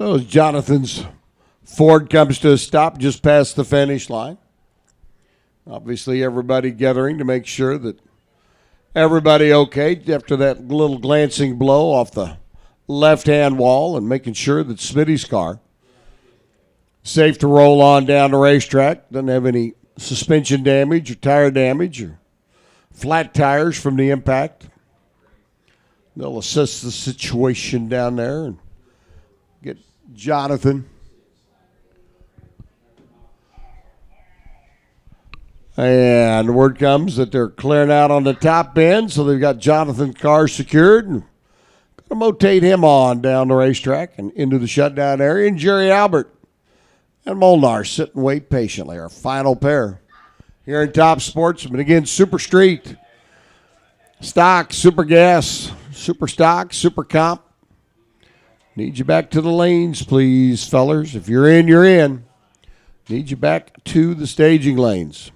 So as Jonathan's Ford comes to a stop just past the finish line, obviously everybody gathering to make sure that everybody okay after that little glancing blow off the left-hand wall and making sure that Smitty's car safe to roll on down the racetrack. Doesn't have any suspension damage or tire damage or flat tires from the impact. They'll assess the situation down there and get Jonathan. And word comes that they're clearing out on the top end, so they've got Jonathan's car secured and going to motate him on down the racetrack and into the shutdown area. And Jerry Albert and Molnar sit and wait patiently. Our final pair here in Top Sportsman. Again, Super Street, Stock, Super Gas, Super Stock, Super Comp. Need you back to the lanes, please, fellers. If you're in, you're in. Need you back to the staging lanes.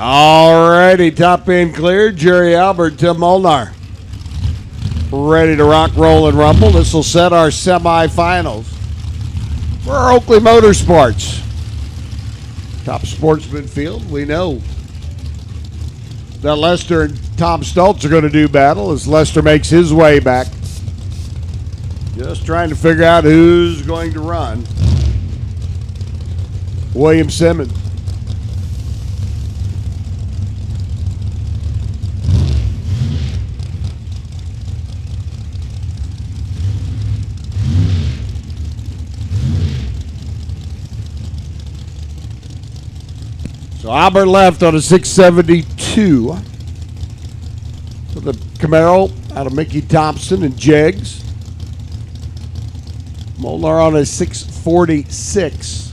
All righty, top end cleared. Jerry Albert, Tim Molnar. Ready to rock, roll, and rumble. This will set our semifinals for Oakley Motorsports. Top Sportsman Field. We know that Lester and Tom Stoltz are going to do battle as Lester makes his way back. Just trying to figure out who's going to run. William Simmons. So Albert left on a 672 for the Camaro out of Mickey Thompson and Jegs. Molnar on a 646.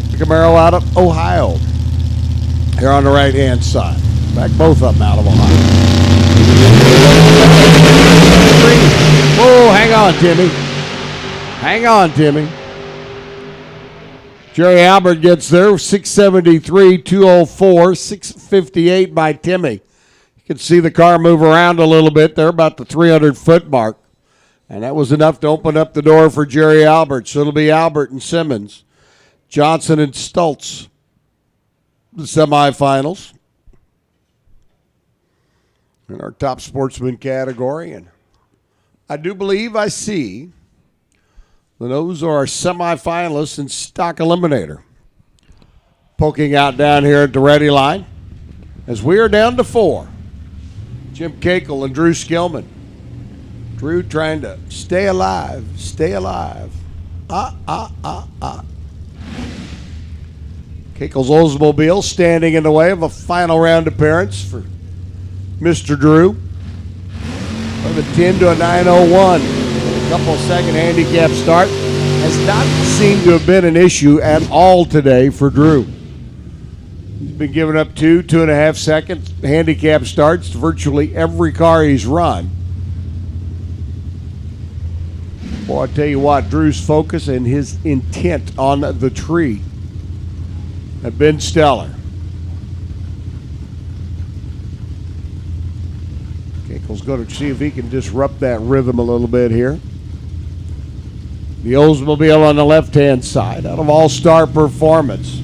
The Camaro out of Ohio. Here on the right-hand side. Back both of them out of Ohio. Whoa, hang on, Timmy. Hang on, Timmy. Jerry Albert gets there, 673, 204, 658 by Timmy. You can see the car move around a little bit there, about the 300-foot mark. And that was enough to open up the door for Jerry Albert. So it'll be Albert and Simmons, Johnson and Stoltz, the semifinals in our top sportsman category. And I do believe I see that those are our semifinalists in stock eliminator. Poking out down here at the ready line as we are down to 4. Jim Cakel and Drew Skillman. Drew trying to stay alive, stay alive. Cakel's Oldsmobile standing in the way of a final round appearance for Mr. Drew. From a 10 to a 9:01. A couple second handicap start. Has not seemed to have been an issue at all today for Drew. He's been giving up 2.5 second handicap starts to virtually every car he's run. Boy, I tell you what, Drew's focus and his intent on the tree have been stellar. Cakel's going to see if he can disrupt that rhythm a little bit here. The Oldsmobile on the left-hand side out of All-Star Performance.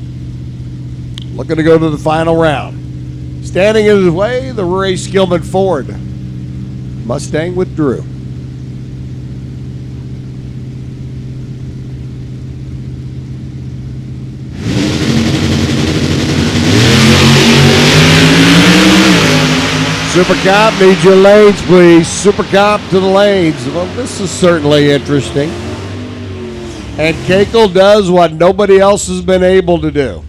Looking to go to the final round. Standing in his way, the Ray Skillman Ford Mustang with Drew. Super Cop, need your lanes, please. Super Cop to the lanes. Well, this is certainly interesting. And Cakel does what nobody else has been able to do.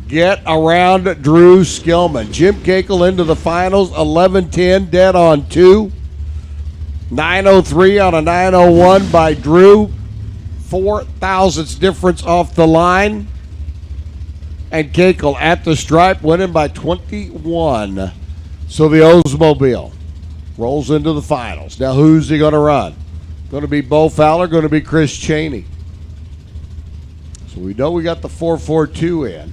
Get around Drew Skillman. Jim Cakel into the finals, 11:10, dead on 2. 9:03 on a 9:01 by Drew. 4 thousandths difference off the line. And Cakel at the stripe, winning by 21. So the Oldsmobile rolls into the finals. Now who's he going to run? Going to be Bo Fowler, going to be Chris Cheney. So we know we got the 442 in.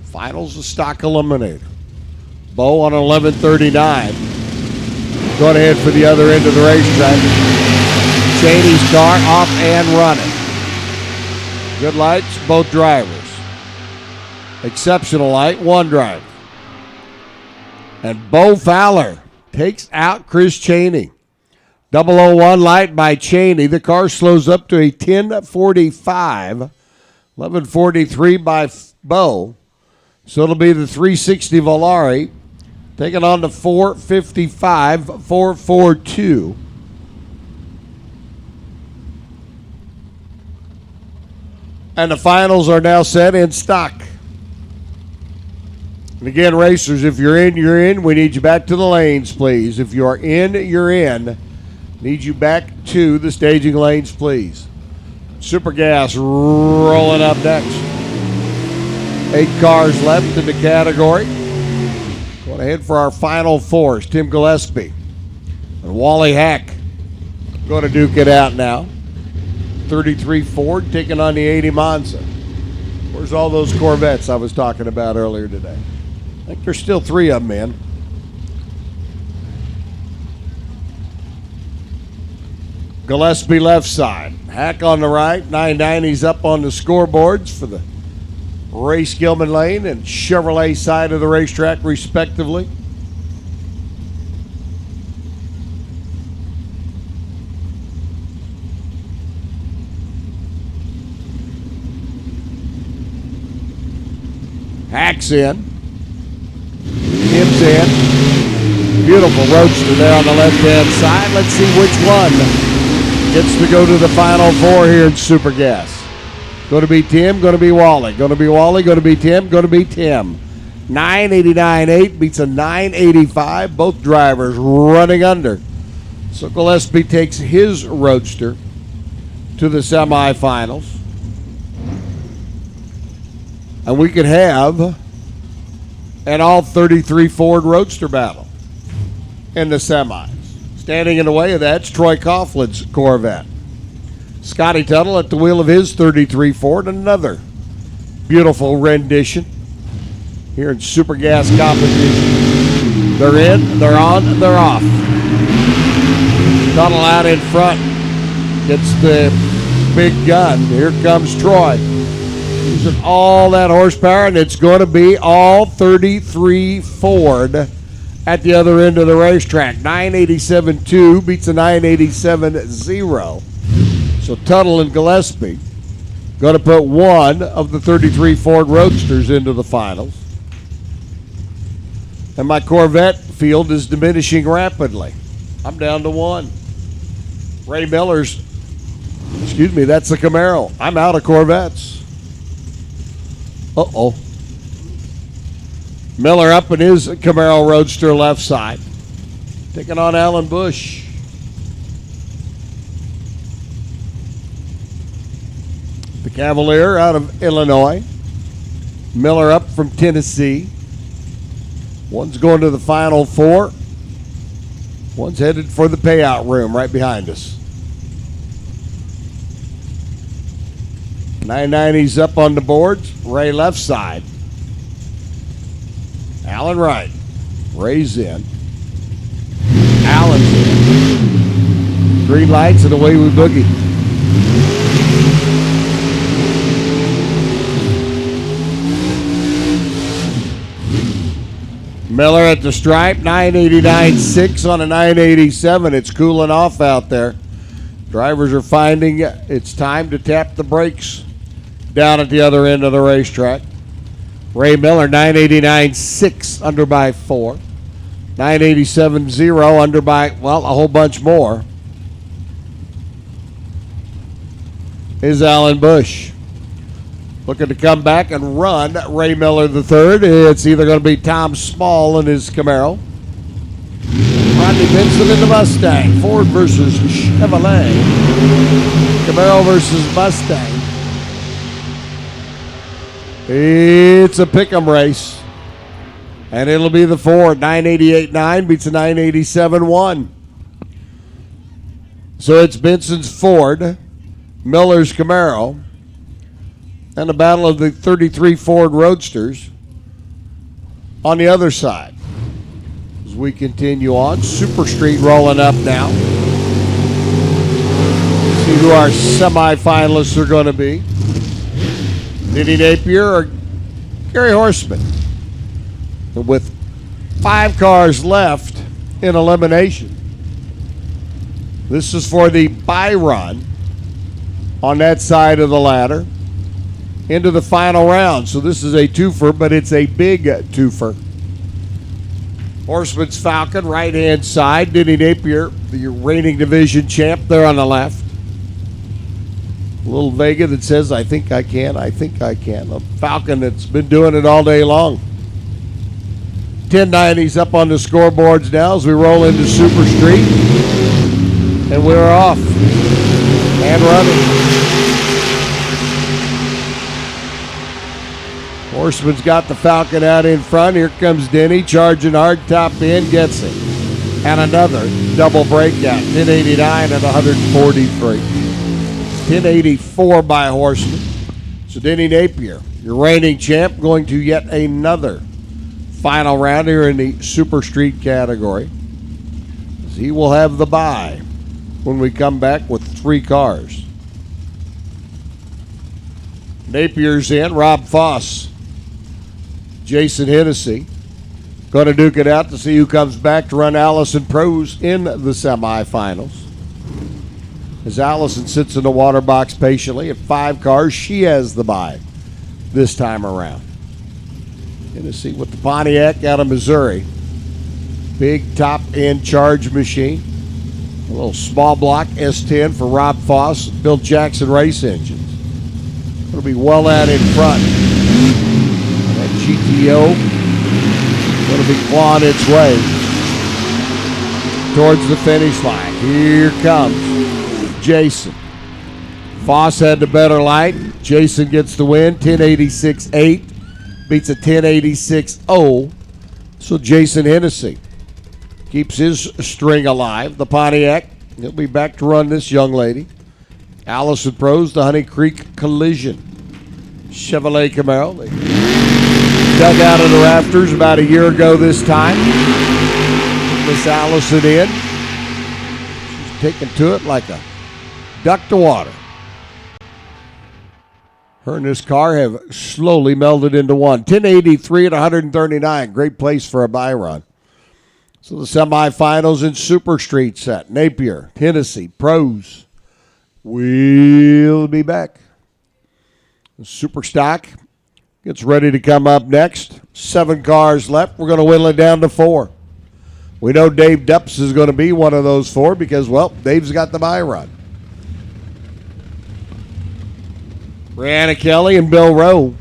Finals of stock eliminator. Bo on 11:39. Going ahead for the other end of the racetrack. Cheney's car off and running. Good lights, both drivers. Exceptional light, one driver. And Bo Fowler takes out Chris Cheney. 001 light by Cheney. The car slows up to a 10:45. 11:43 by Bo. So it'll be the 360 Volare taking on the 455 442. And the finals are now set in stock. And again, racers, if you're in, you're in. We need you back to the lanes, please. If you are in, you're in. Need you back to the staging lanes, please. Super Gas rolling up next. 8 cars left in the category. Going ahead for our final 4s. Tim Gillespie and Wally Hack going to duke it out now. 33 Ford taking on the 80 Monza. Where's all those Corvettes I was talking about earlier today? I think there's still 3 of them in. Gillespie left side. Hack on the right. 990's up on the scoreboards for the Ray Skillman lane and Chevrolet side of the racetrack, respectively. Hack's in. Tim's in. Beautiful roadster there on the left-hand side. Let's see which one gets to go to the final 4 here in Super Gas. Going to be Tim, going to be Wally. Going to be Wally, going to be Tim, going to be Tim. 989.8 beats a 985. Both drivers running under. So Gillespie takes his roadster to the semifinals. And we could have an all-33 Ford Roadster battle in the semis. Standing in the way of that's Troy Coughlin's Corvette. Scotty Tuttle at the wheel of his 33 Ford, another beautiful rendition here in Super Gas competition. They're in, they're on, they're off. Tuttle out in front gets the big gun. Here comes Troy. Using all that horsepower, and it's going to be all 33 Ford at the other end of the racetrack. 987-2 beats a 987-0. So Tuttle and Gillespie going to put one of the 33 Ford Roadsters into the finals. And my Corvette field is diminishing rapidly. I'm down to one. Ray Miller's, that's the Camaro. I'm out of Corvettes. Uh-oh. Miller up in his Camaro Roadster left side. Taking on Alan Bush. The Cavalier out of Illinois. Miller up from Tennessee. One's going to the Final Four. One's headed for the payout room right behind us. 990's up on the boards. Ray left side. Allen right. Ray's in. Allen's in. Green lights and away we boogie. Miller at the stripe, 989.6 on a 987. It's cooling off out there. Drivers are finding it's time to tap the brakes down at the other end of the racetrack. Ray Miller, 989.6 under by 4. 987.0 under by, well, a whole bunch more. Is Alan Bush. Looking to come back and run Ray Miller the third. It's either going to be Tom Small in his Camaro. Rodney Benson in the Mustang. Ford versus Chevrolet. Camaro versus Mustang. It's a pick'em race. And it'll be the Ford. 988.9 beats a 987.1. So it's Benson's Ford, Miller's Camaro, and the battle of the 33 Ford Roadsters on the other side. As we continue on, Super Street rolling up now. See who our semifinalists are going to be. Denny Napier or Gary Horseman. With 5 cars left in elimination. This is for the bye run on that side of the ladder into the final round. So this is a twofer, but it's a big twofer. Horseman's Falcon, right-hand side. Denny Napier, the reigning division champ, there on the left. A little Vega that says, I think I can, I think I can. A Falcon that's been doing it all day long. 1090's up on the scoreboards now as we roll into Super Street. And we're off and running. Horseman's got the Falcon out in front. Here comes Denny, charging hard, top end, gets it. And another double breakout, 1089 at 143. 1084 by Horseman. So Denny Napier, your reigning champ, going to yet another final round here in the Super Street category. He will have the bye when we come back with 3 cars. Napier's in, Rob Foss, Jason Hennessy. Going to duke it out to see who comes back to run Allison Pros in the semifinals. As Allison sits in the water box patiently at 5 cars, she has the bye this time around. Hennessy with the Pontiac out of Missouri. Big top end charge machine. A little small block S10 for Rob Foss, Bill Jackson race engines. It'll be well out in front. That GTO going to be clawing its way towards the finish line. Here comes Jason. Foss had the better light. Jason gets the win. 1086.8 beats a 1086.0. So Jason Hennessy keeps his string alive. The Pontiac, he'll be back to run this young lady. Allison Pros, the Honey Creek Collision Chevrolet Camaro. They dug out of the rafters about a year ago this time. Miss Allison in. She's taking to it like a duck to water. Her and this car have slowly melded into one. 1083 at 139. Great place for a bye run. So the semifinals in Super Street set. Napier, Tennessee, Pros. We'll be back. Super Stock gets ready to come up next. 7 cars left. We're going to whittle it down to 4. We know Dave Dupps is going to be one of those 4 because, well, Dave's got the buy run. Brianna Kelly and Bill Rowe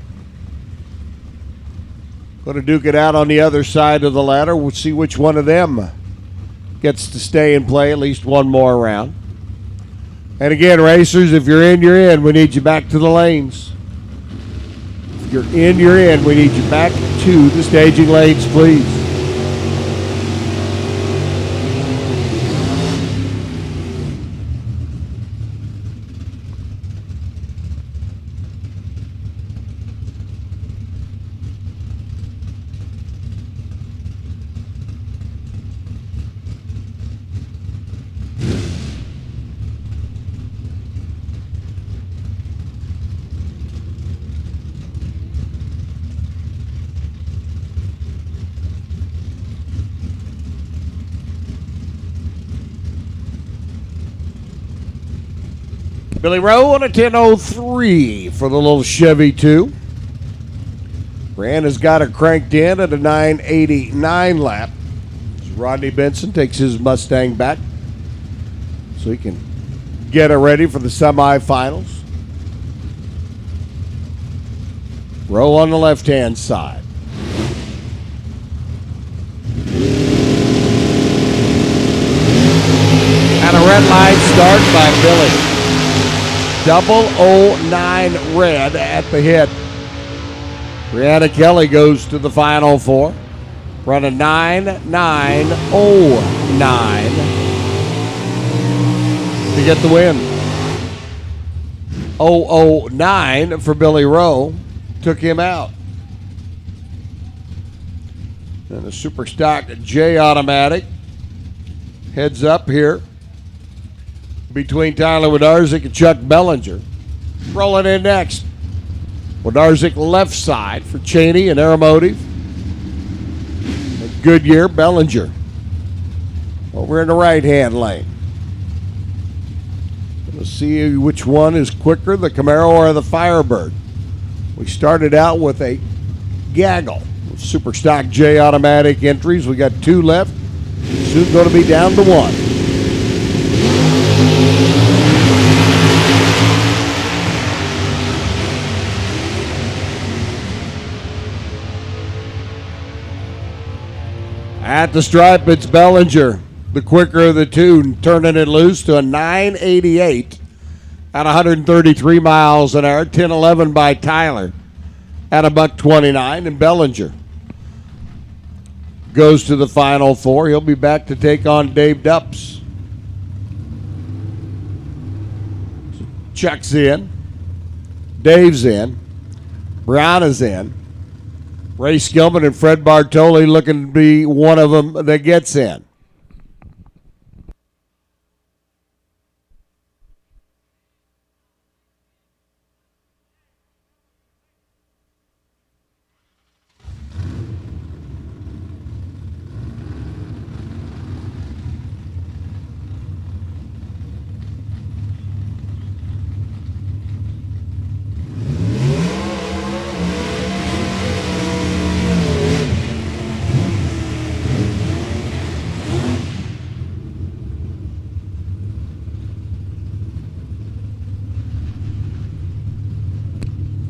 going to duke it out on the other side of the ladder. We'll see which one of them gets to stay and play at least one more round. And again, racers, if you're in, you're in. We need you back to the lanes. If you're in, you're in. We need you back to the staging lanes, please. Billy Rowe on a 10:03 for the little Chevy 2. Brand has got it cranked in at a 9:89 lap. As Rodney Benson takes his Mustang back so he can get it ready for the semifinals. Rowe on the left-hand side. And a red line start by Billy. 009 red at the hit. Brianna Kelly goes to the final 4. Run a 9:09 to get the win. 009 for Billy Rowe took him out. And the Super Stock J Automatic heads up here between Tyler Wodarczyk and Chuck Bellinger. Rolling in next. Wodarczyk left side for Cheney and Aeromotive. Goodyear, Bellinger over in the right-hand lane. Let's see which one is quicker, the Camaro or the Firebird. We started out with a gaggle of Super Stock J Automatic entries. We got 2 left. Soon going to be down to 1. At the stripe, it's Bellinger, the quicker of the 2, turning it loose to a 9:88 at 133 miles an hour. 10:11 by Tyler at a $129, and Bellinger goes to the final 4. He'll be back to take on Dave Dupps. So Chuck's in, Dave's in, Brown is in. Ray Skillman and Fred Bartoli looking to be one of them that gets in.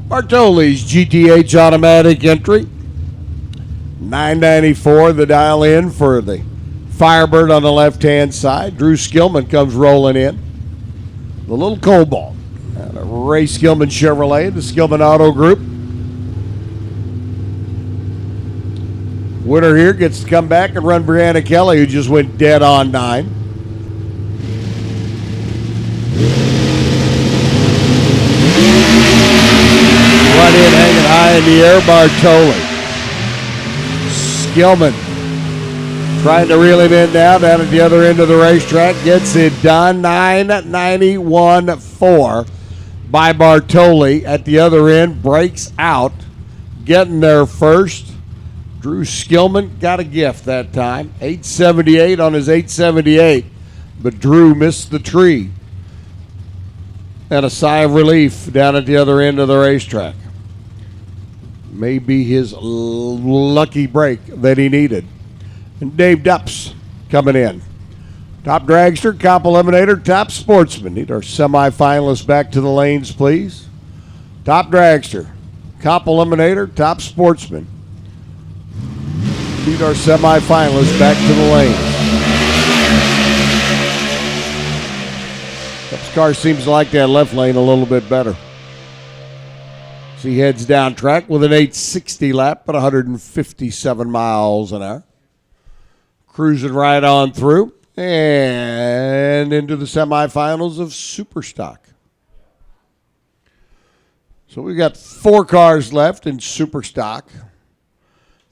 Bartoli's GTH automatic entry. $9.94 the dial in for the Firebird on the left-hand side. Drew Skillman comes rolling in. The little Cobalt. And a Ray Skillman Chevrolet, the Skillman Auto Group. Winner here gets to come back and run Brianna Kelly, who just went dead on 9. Right in, hanging high in the air, Bartoli. Skillman trying to reel him in down at the other end of the racetrack. Gets it done. 9:91.4 by Bartoli at the other end. Breaks out. Getting there first. Drew Skillman got a gift that time. 878 on his 878, but Drew missed the tree. And a sigh of relief down at the other end of the racetrack. Maybe his lucky break that he needed. And Dave Dupps coming in. Top dragster, comp eliminator, top sportsman. Need our semifinalists back to the lanes, please. Top dragster, comp eliminator, top sportsman. Need our semifinalists back to the lanes. Dupps' car seems to like that left lane a little bit better. So he heads down track with an 860 lap at 157 miles an hour. Cruising right on through and into the semifinals of Superstock. So we've got 4 cars left in Superstock,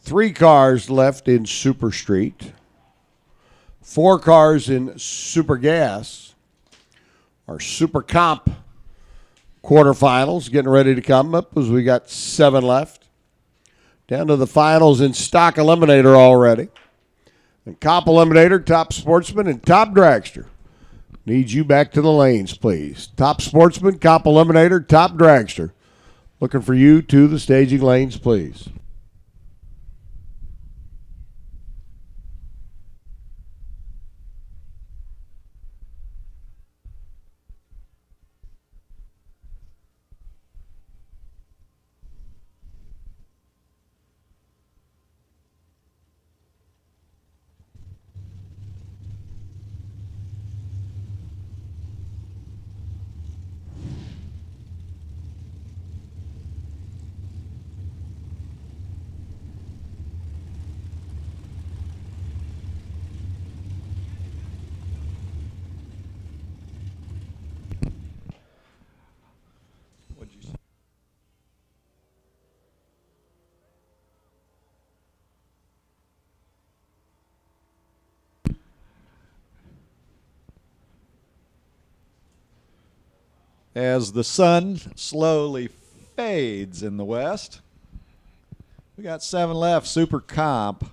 3 cars left in Super Street, 4 cars in Super Gas. Our Super Comp quarterfinals getting ready to come up as we got 7 left. Down to the finals in Stock Eliminator already. And Comp Eliminator, top sportsman, and top dragster. Need you back to the lanes, please. Top sportsman, Comp Eliminator, top dragster. Looking for you to the staging lanes, please. As the sun slowly fades in the west, we got 7 left. Super Comp.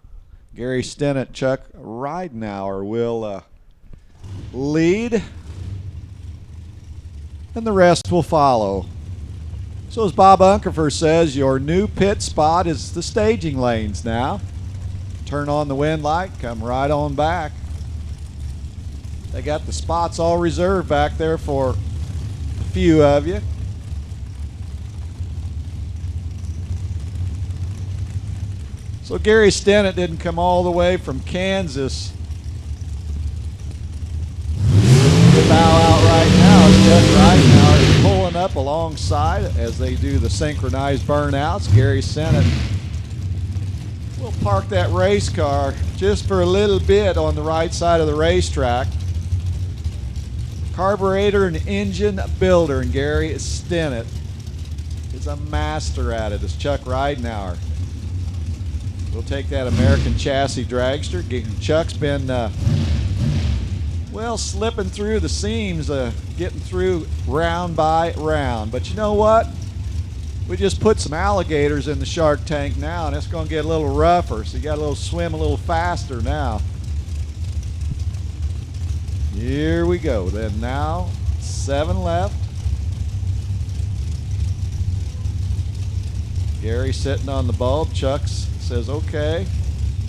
Gary Stennett, Chuck Ridenauer will lead, and the rest will follow. So as Bob Unkerfer says, your new pit spot is the staging lanes now. Turn on the wind light, come right on back. They got the spots all reserved back there for few of you. So Gary Stennett didn't come all the way from Kansas to bow out right now. Chuck Ridenauer is pulling up alongside as they do the synchronized burnouts. Gary Stennett will park that race car just for a little bit on the right side of the racetrack. Carburetor and engine builder, and Gary Stennett is a master at it, as Chuck Ridenauer. We'll take that American chassis dragster. Chuck's been, well, slipping through the seams, getting through round by round. But you know what? We just put some alligators in the shark tank now, and it's going to get a little rougher, so you got to swim a little faster now. Here we go. Then now 7 left. Gary sitting on the bulb. Chuck says, okay,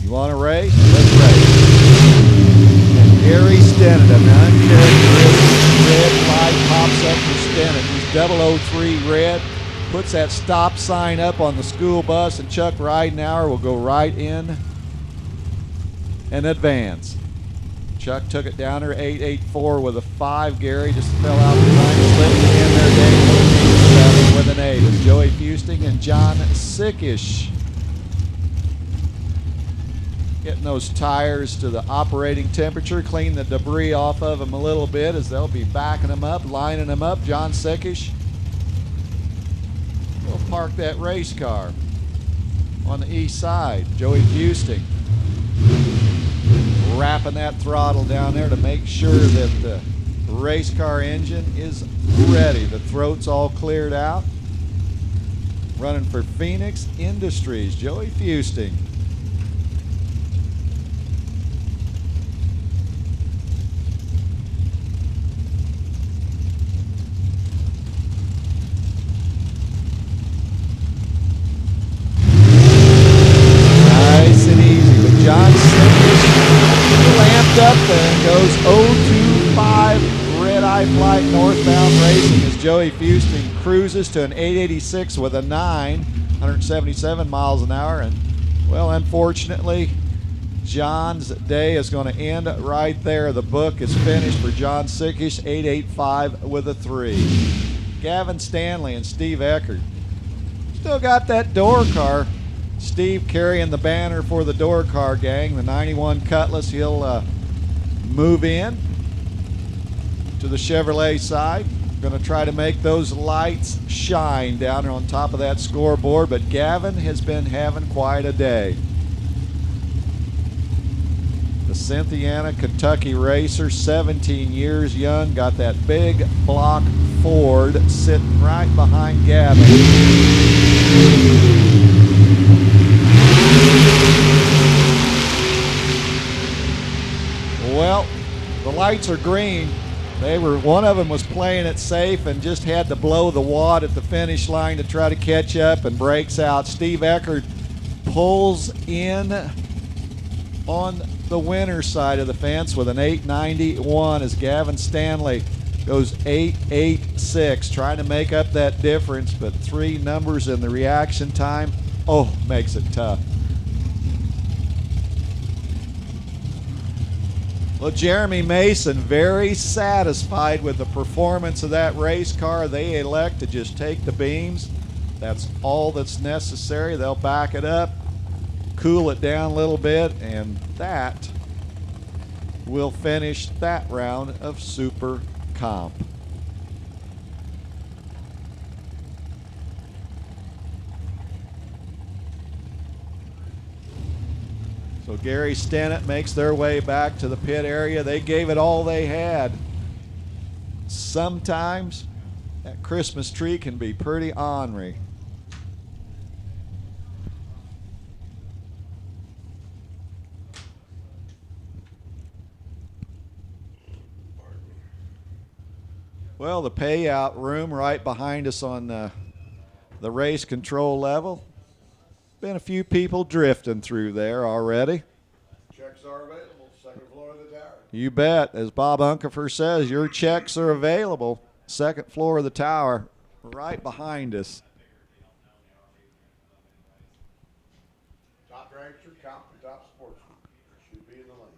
you want to race? Let's race. And Gary Stennett, an uncharacteristic red light pops up for Stennett. He's 003 red. Puts that stop sign up on the school bus, and Chuck Ridenauer will go right in and advance. Chuck took it down there, 884 with a 5. Gary just fell out behind, slipping in there. Daniel 7 with an 8. It's Joey Fusting and John Sickish getting those tires to the operating temperature, clean the debris off of them a little bit as they'll be backing them up, lining them up. John Sickish will park that race car on the east side. Joey Fusting wrapping that throttle down there to make sure that the race car engine is ready. The throat's all cleared out. Running for Phoenix Industries, Joey Fusting. goes 025 red-eye flight northbound racing as Joey Fusting cruises to an 886 with a 9, 177 miles an hour. And, well, unfortunately, John's day is going to end right there. The book is finished for John Sickish, 885 with a 3. Gavin Stanley and Steve Eckert. Still got that door car. Steve carrying the banner for the door car gang, the 91 Cutlass. He'll move in to the Chevrolet side. Going to try to make those lights shine down on top of that scoreboard, but Gavin has been having quite a day. The Cynthiana, Kentucky racer, 17 years young, got that big block Ford sitting right behind Gavin. Well, the lights are green. One of them was playing it safe and just had to blow the wad at the finish line to try to catch up and breaks out. Steve Eckert pulls in on the winner's side of the fence with an 891 as Gavin Stanley goes 886, trying to make up that difference, but 3 numbers in the reaction time, makes it tough. Well, Jeremy Mason, very satisfied with the performance of that race car. They elect to just take the beams. That's all that's necessary. They'll back it up, cool it down a little bit, and that will finish that round of Super Comp. So Gary Stennett makes their way back to the pit area. They gave it all they had. Sometimes that Christmas tree can be pretty ornery. Well, the payout room right behind us on the race control level. Been a few people drifting through there already. Checks are available, second floor of the tower. You bet. As Bob Unkefer says, your checks are available. Second floor of the tower, right behind us. Top dragster, comp, and top sportsman should be in the lane.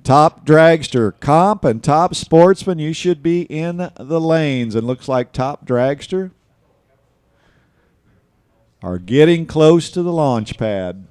Top dragster, comp, and top sportsman, you should be in the lanes. And looks like top dragster are getting close to the launch pad.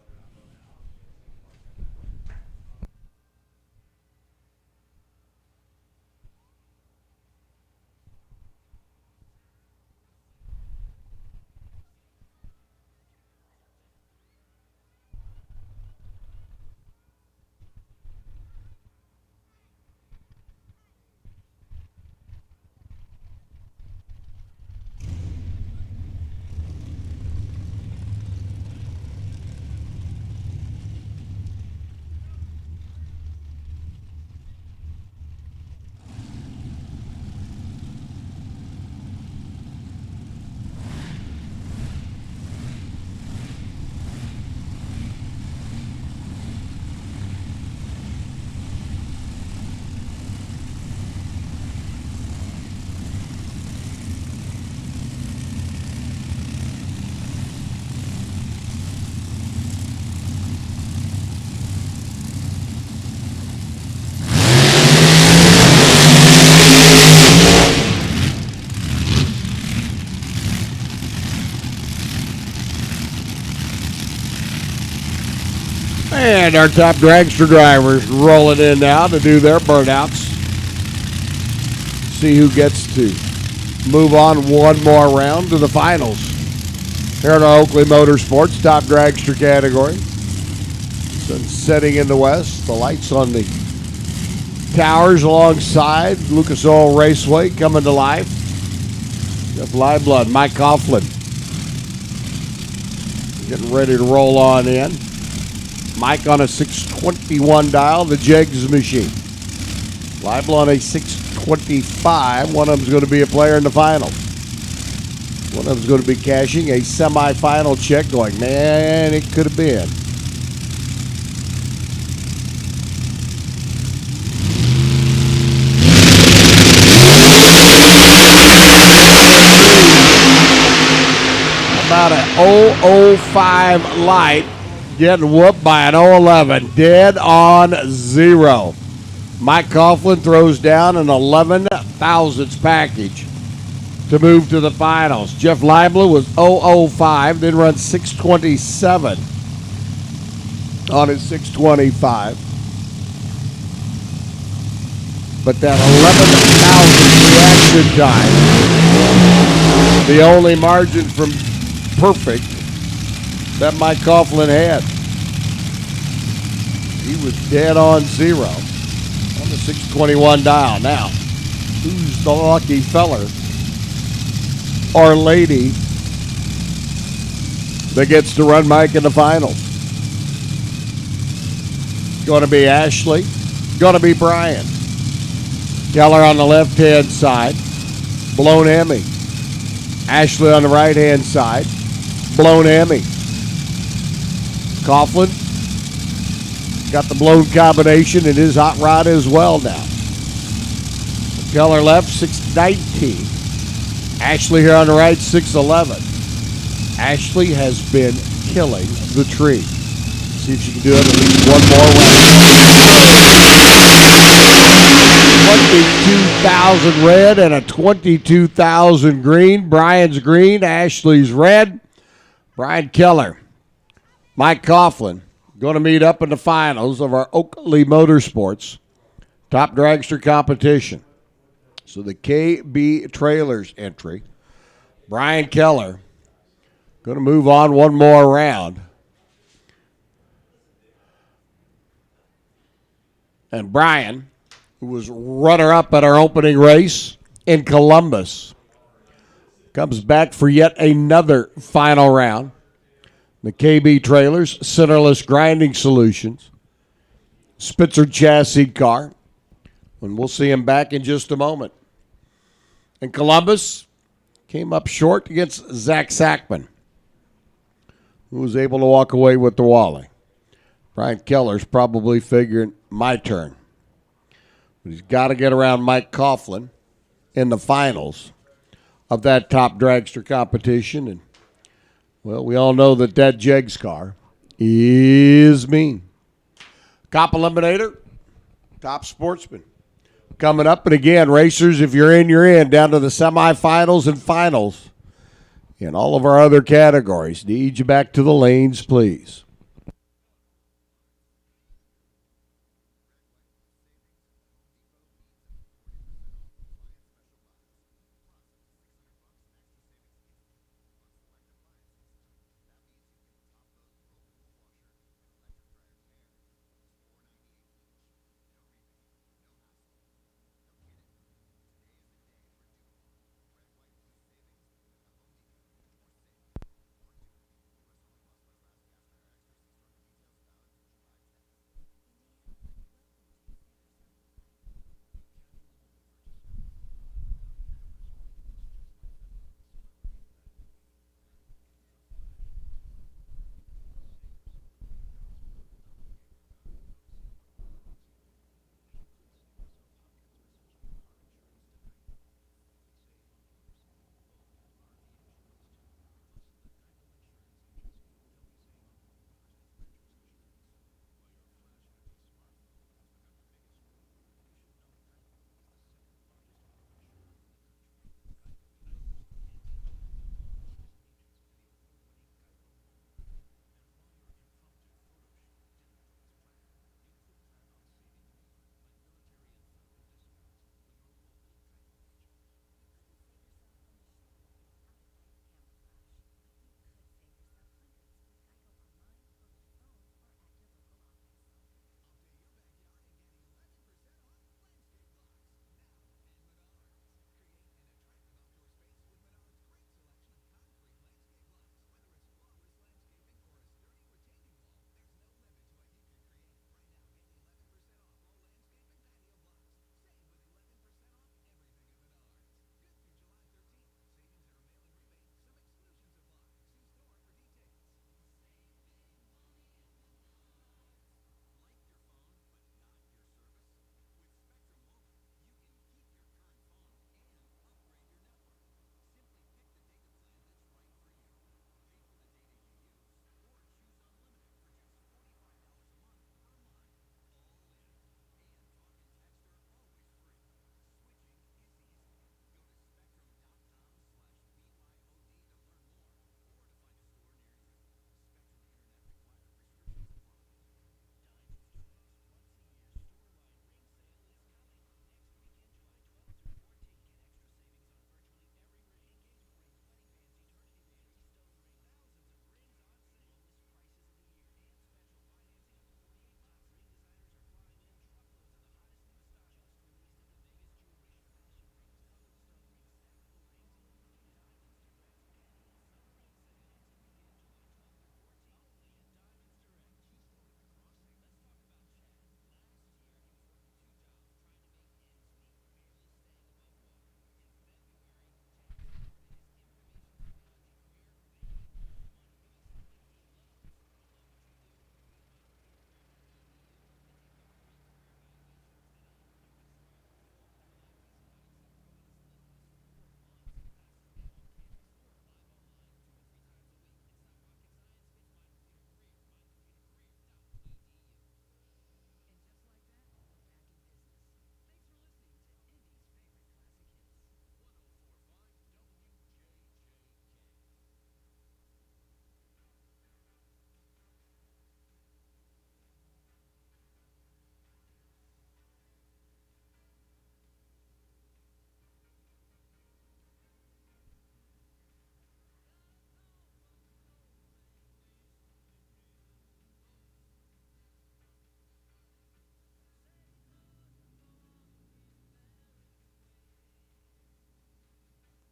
And our top dragster drivers rolling in now to do their burnouts. See who gets to move on one more round to the finals. Here at our Oakley Motorsports top dragster category. Sun setting in the west. The lights on the towers alongside Lucas Oil Raceway coming to life. Got live blood. Mike Coughlin getting ready to roll on in. Mike on a 621 dial, the Jegs machine. Live on a 625. One of them's going to be a player in the finals. One of them's going to be cashing a semifinal check going, man, it could have been. 005 light getting whooped by an 011. Dead on zero. Mike Coughlin throws down an 11 thousandths package to move to the finals. Jeff Leibler was 005, then runs 627 on his 625. But that 11,000 reaction time, the only margin from perfect that Mike Coughlin had. He was dead on zero on the 621 dial. Now, who's the lucky feller or lady that gets to run Mike in the finals? Going to be Ashley. Going to be Brian. Keller on the left-hand side. Blown Emmy. Ashley on the right-hand side. Blown Emmy. Coughlin got the blown combination in his hot rod as well now. Keller left, 619. Ashley here on the right, 611. Ashley has been killing the tree. See if she can do it at least one more round. 22,000 red and a 22,000 green. Brian's green, Ashley's red. Brian Keller, Mike Coughlin going to meet up in the finals of our Oakley Motorsports Top Dragster competition. So the KB Trailers entry, Brian Keller going to move on one more round. And Brian, who was runner-up at our opening race in Columbus, comes back for yet another final round. The KB Trailers, centerless grinding solutions, Spitzer chassis car, and we'll see him back in just a moment. And Columbus came up short against Zach Sackman, who was able to walk away with the Wally. Brian Keller's probably figuring my turn. But he's got to get around Mike Coughlin in the finals of that top dragster competition. And, well, we all know that Jegs car is mean. Cop Eliminator, Top Sportsman. Coming up, and again, racers, if you're in, you're in. Down to the semifinals and finals in all of our other categories. Need you back to the lanes, please.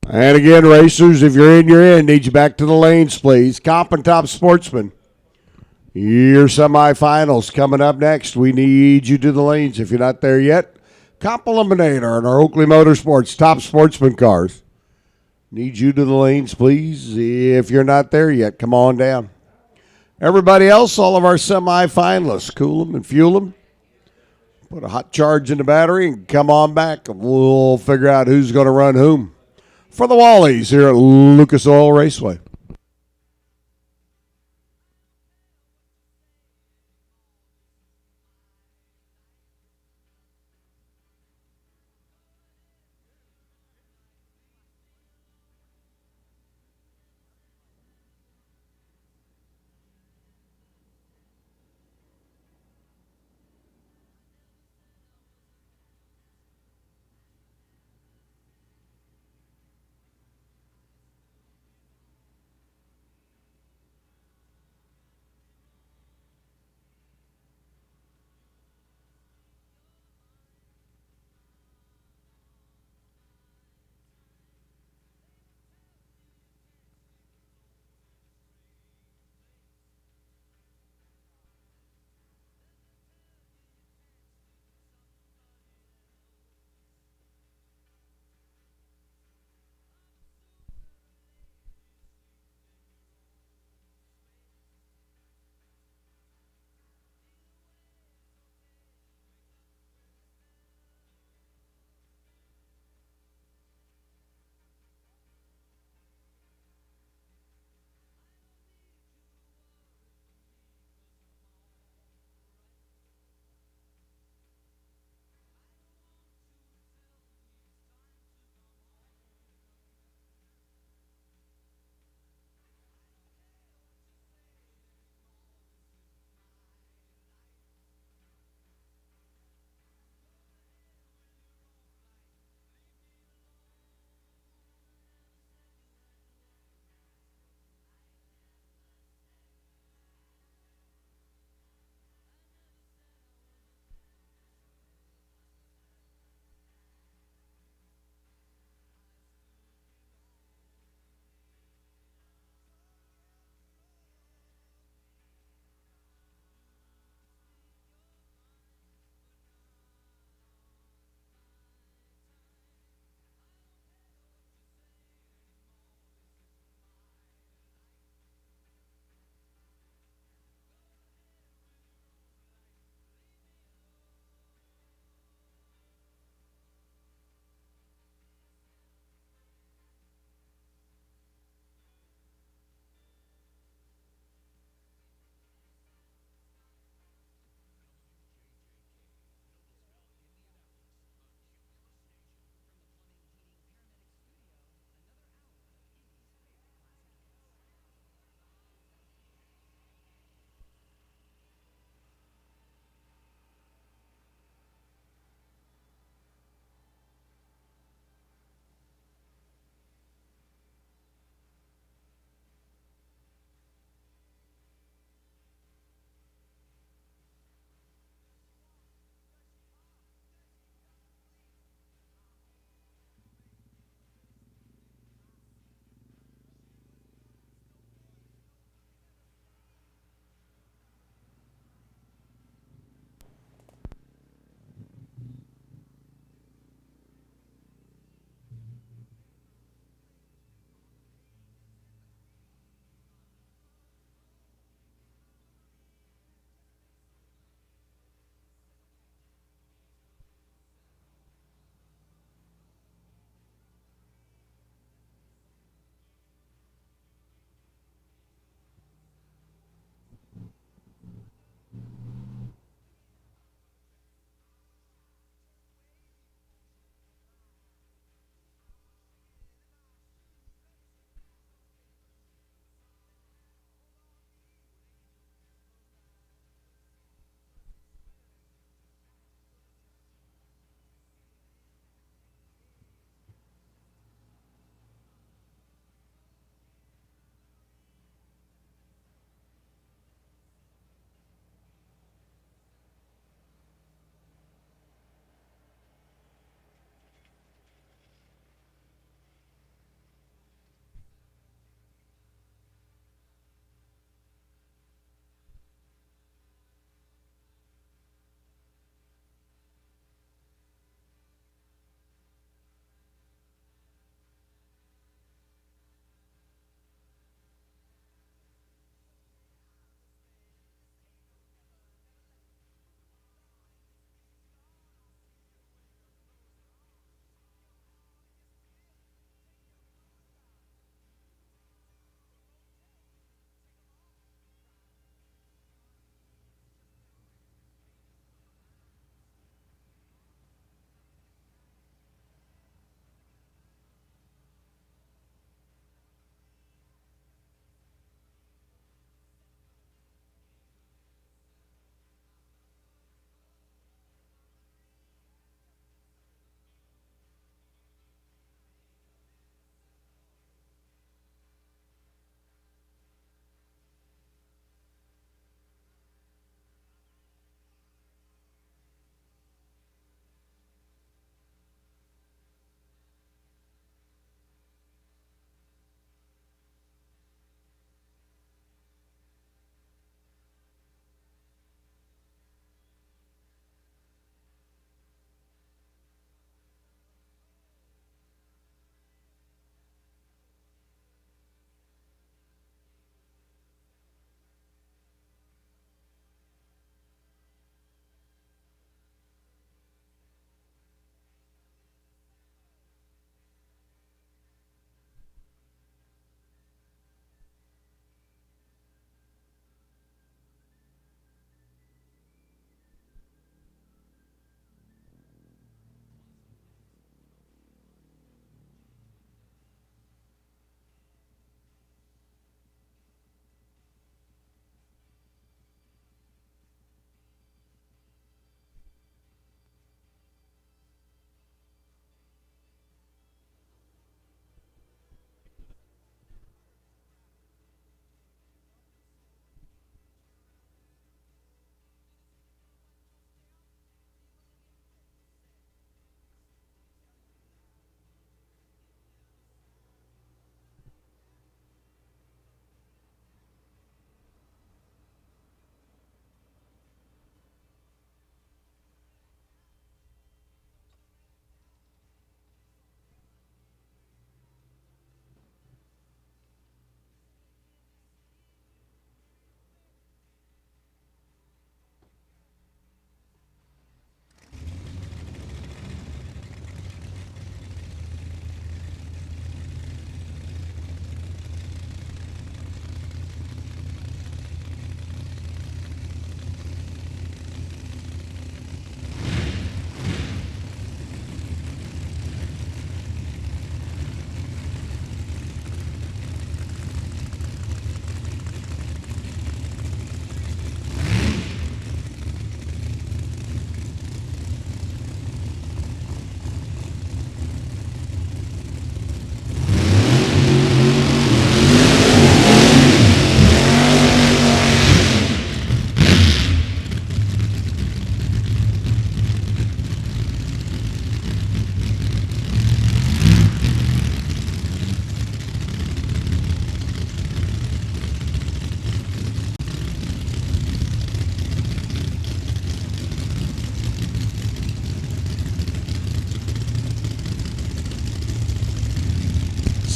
And again, racers, if you're in, you're in. Need you back to the lanes, please. Comp and Top Sportsman. Your semifinals coming up next. We need you to the lanes if you're not there yet. Comp Eliminator and our Oakley Motorsports Top Sportsman cars. Need you to the lanes, please. If you're not there yet, come on down. Everybody else, all of our semifinalists, cool them and fuel them. Put a hot charge in the battery and come on back. And we'll figure out who's going to run whom. For the Wallies here at Lucas Oil Raceway.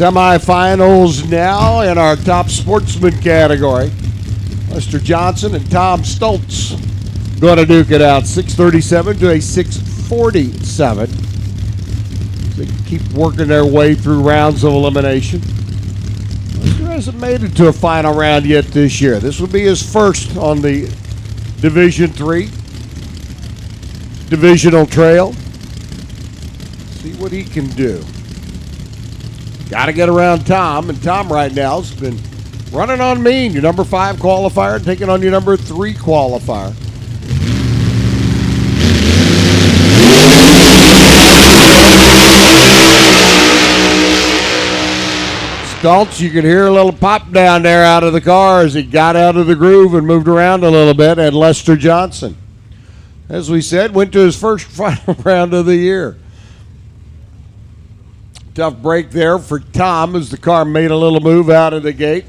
Semifinals now in our top sportsman category. Lester Johnson and Tom Stoltz going to duke it out, 637 to a 647. They keep working their way through rounds of elimination. Lester hasn't made it to a final round yet this year. This will be his first on the Division III divisional trail. See what he can do. Got to get around Tom, and Tom right now has been running on mean. Your number 5 qualifier taking on your number 3 qualifier. Stoltz, you could hear a little pop down there out of the car as he got out of the groove and moved around a little bit. And Lester Johnson, as we said, went to his first final round of the year. Tough break there for Tom as the car made a little move out of the gate.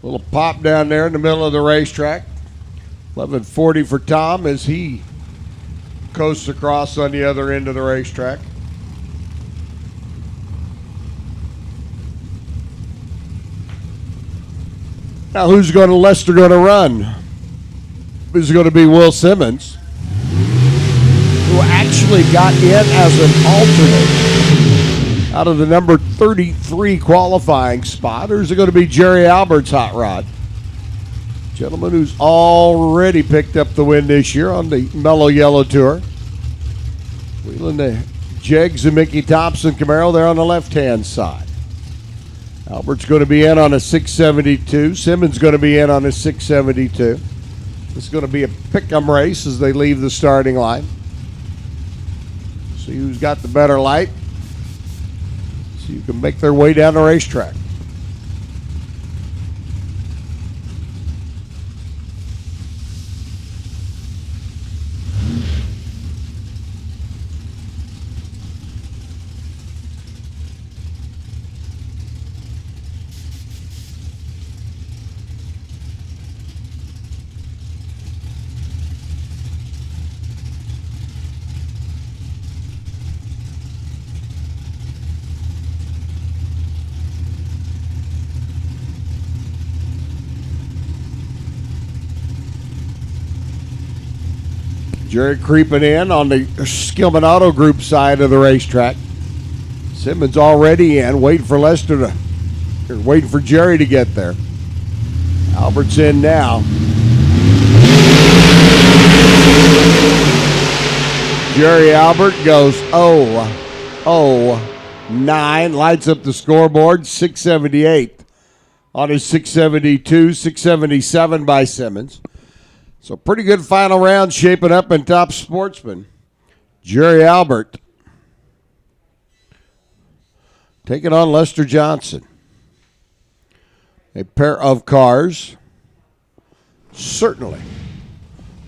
A little pop down there in the middle of the racetrack. 11:40 for Tom as he coasts across on the other end of the racetrack. Now Lester going to run? Is it going to be Will Simmons, who actually got in as an alternate out of the number 33 qualifying spot, or is it going to be Jerry Albert's hot rod? Gentleman who's already picked up the win this year on the Mellow Yellow Tour. Wheeling the Jegs and Mickey Thompson Camaro there on the left-hand side. Albert's going to be in on a 672. Simmons going to be in on a 672. This is going to be a pick-em race as they leave the starting line. See who's got the better light. So you can make their way down the racetrack. Jerry creeping in on the Skillman Auto Group side of the racetrack. Simmons already in, waiting for waiting for Jerry to get there. Albert's in now. Jerry Albert goes 0-0-9, lights up the scoreboard, 678 on his 672, 677 by Simmons. So pretty good final round shaping up in top sportsman. Jerry Albert taking on Lester Johnson. A pair of cars certainly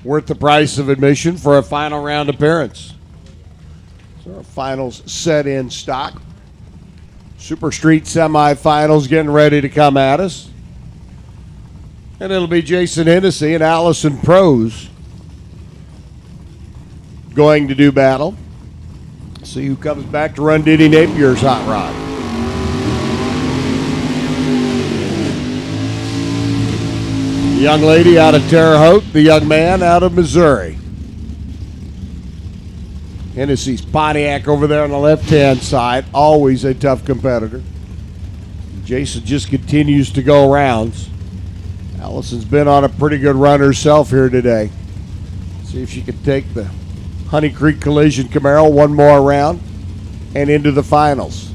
worth the price of admission for a final round appearance. So our finals set in stock. Super Street semifinals getting ready to come at us. And it'll be Jason Hennessy and Allison Prose going to do battle. See who comes back to run Diddy Napier's hot rod. The young lady out of Terre Haute, the young man out of Missouri. Hennessy's Pontiac over there on the left-hand side, always a tough competitor. Jason just continues to go rounds. Allison's been on a pretty good run herself here today. See if she can take the Honey Creek Collision Camaro one more round and into the finals.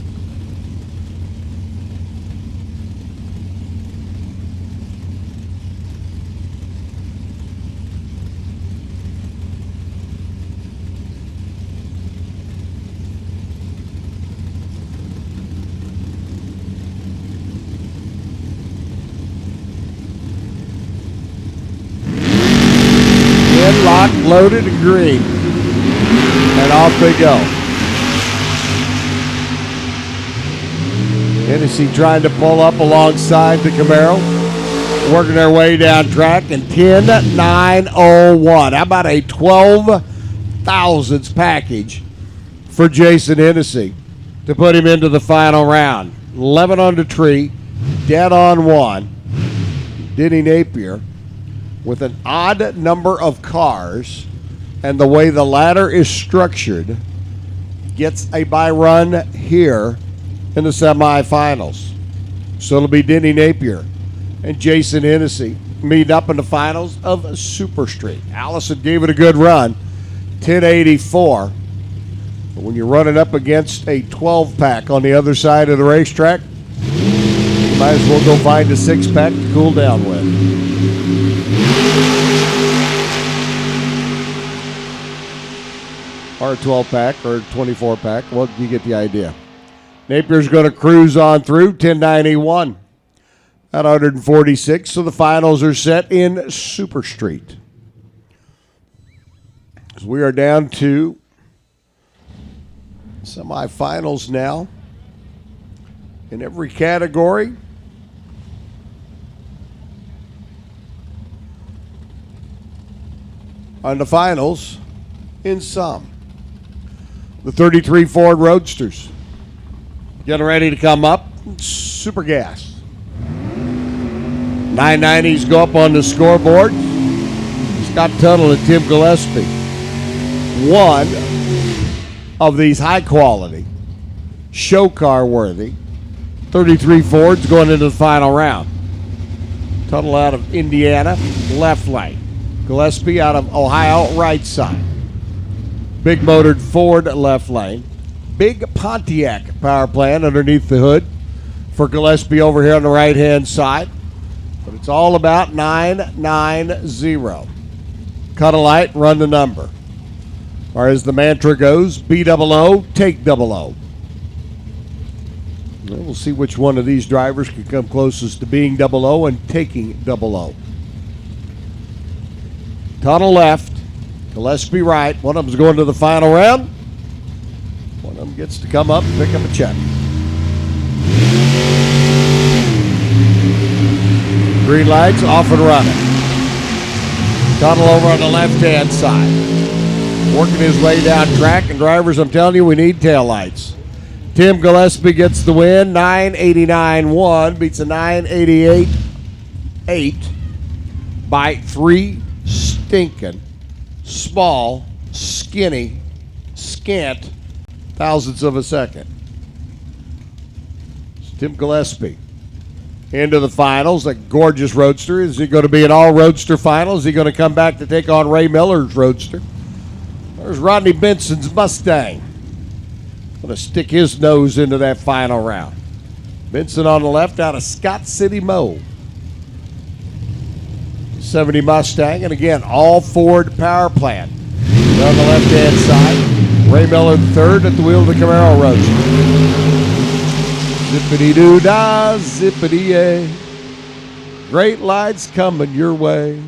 Locked, loaded, and green. And off they go. Hennessy trying to pull up alongside the Camaro. Working their way down track, and 10.901. How about a 12 thousandths package for Jason Hennessy to put him into the final round? 11 on the tree, dead on one. Denny Napier with an odd number of cars, and the way the ladder is structured, gets a bye run here in the semifinals. So it'll be Denny Napier and Jason Hennessy meet up in the finals of Super Street. Allison gave it a good run, 1084. But when you're running up against a 12-pack on the other side of the racetrack, you might as well go find a 6-pack to cool down with. Or a 12-pack or a 24-pack. Well, you get the idea. Napier's going to cruise on through, 1091 at 146. So the finals are set in Super Street. So we are down to semifinals now in every category. On the finals in some. The 33 Ford Roadsters getting ready to come up. Super gas. 990s go up on the scoreboard. Scott Tuttle and Tim Gillespie. One of these high quality, show car worthy 33 Fords going into the final round. Tuttle out of Indiana, left lane. Gillespie out of Ohio, right side. Big motored Ford, left lane. Big Pontiac power plant underneath the hood for Gillespie over here on the right-hand side. But it's all about 990. Cut a light, run the number. Or as the mantra goes, B-double-O, take double-O. We'll see which one of these drivers can come closest to being double-O and taking double-O. Tuttle left, Gillespie right. One of them's going to the final round. One of them gets to come up and pick up a check. Green lights off and running. Tuttle over on the left-hand side. Working his way down track, and drivers, I'm telling you, we need taillights. Tim Gillespie gets the win, 989-1, beats a 988-8 by 3 stinking, small, skinny, scant thousandths of a second. It's Tim Gillespie into the finals. A gorgeous roadster. Is he going to be an all-roadster final? Is he going to come back to take on Ray Miller's roadster? There's Rodney Benson's Mustang. Going to stick his nose into that final round. Benson on the left out of Scott City, Mo. 70 Mustang, and again, all Ford power plant. On the left-hand side, Ray Miller third at the wheel of the Camaro Roadster. Zippity-doo-dah, zippity-yay. Great lights coming your way.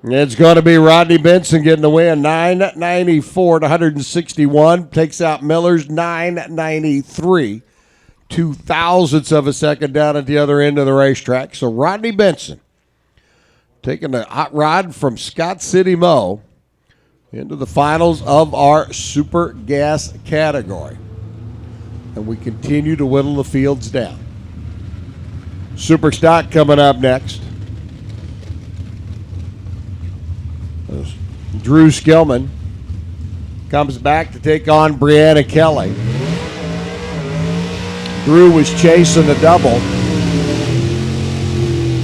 It's going to be Rodney Benson getting the win, 994 to 161. Takes out Miller's 993, 2 thousandths of a second down at the other end of the racetrack. So Rodney Benson taking the hot rod from Scott City, Mo, into the finals of our Super Gas category. And we continue to whittle the fields down. Super Stock coming up next. Drew Skillman comes back to take on Brianna Kelly. Drew was chasing the double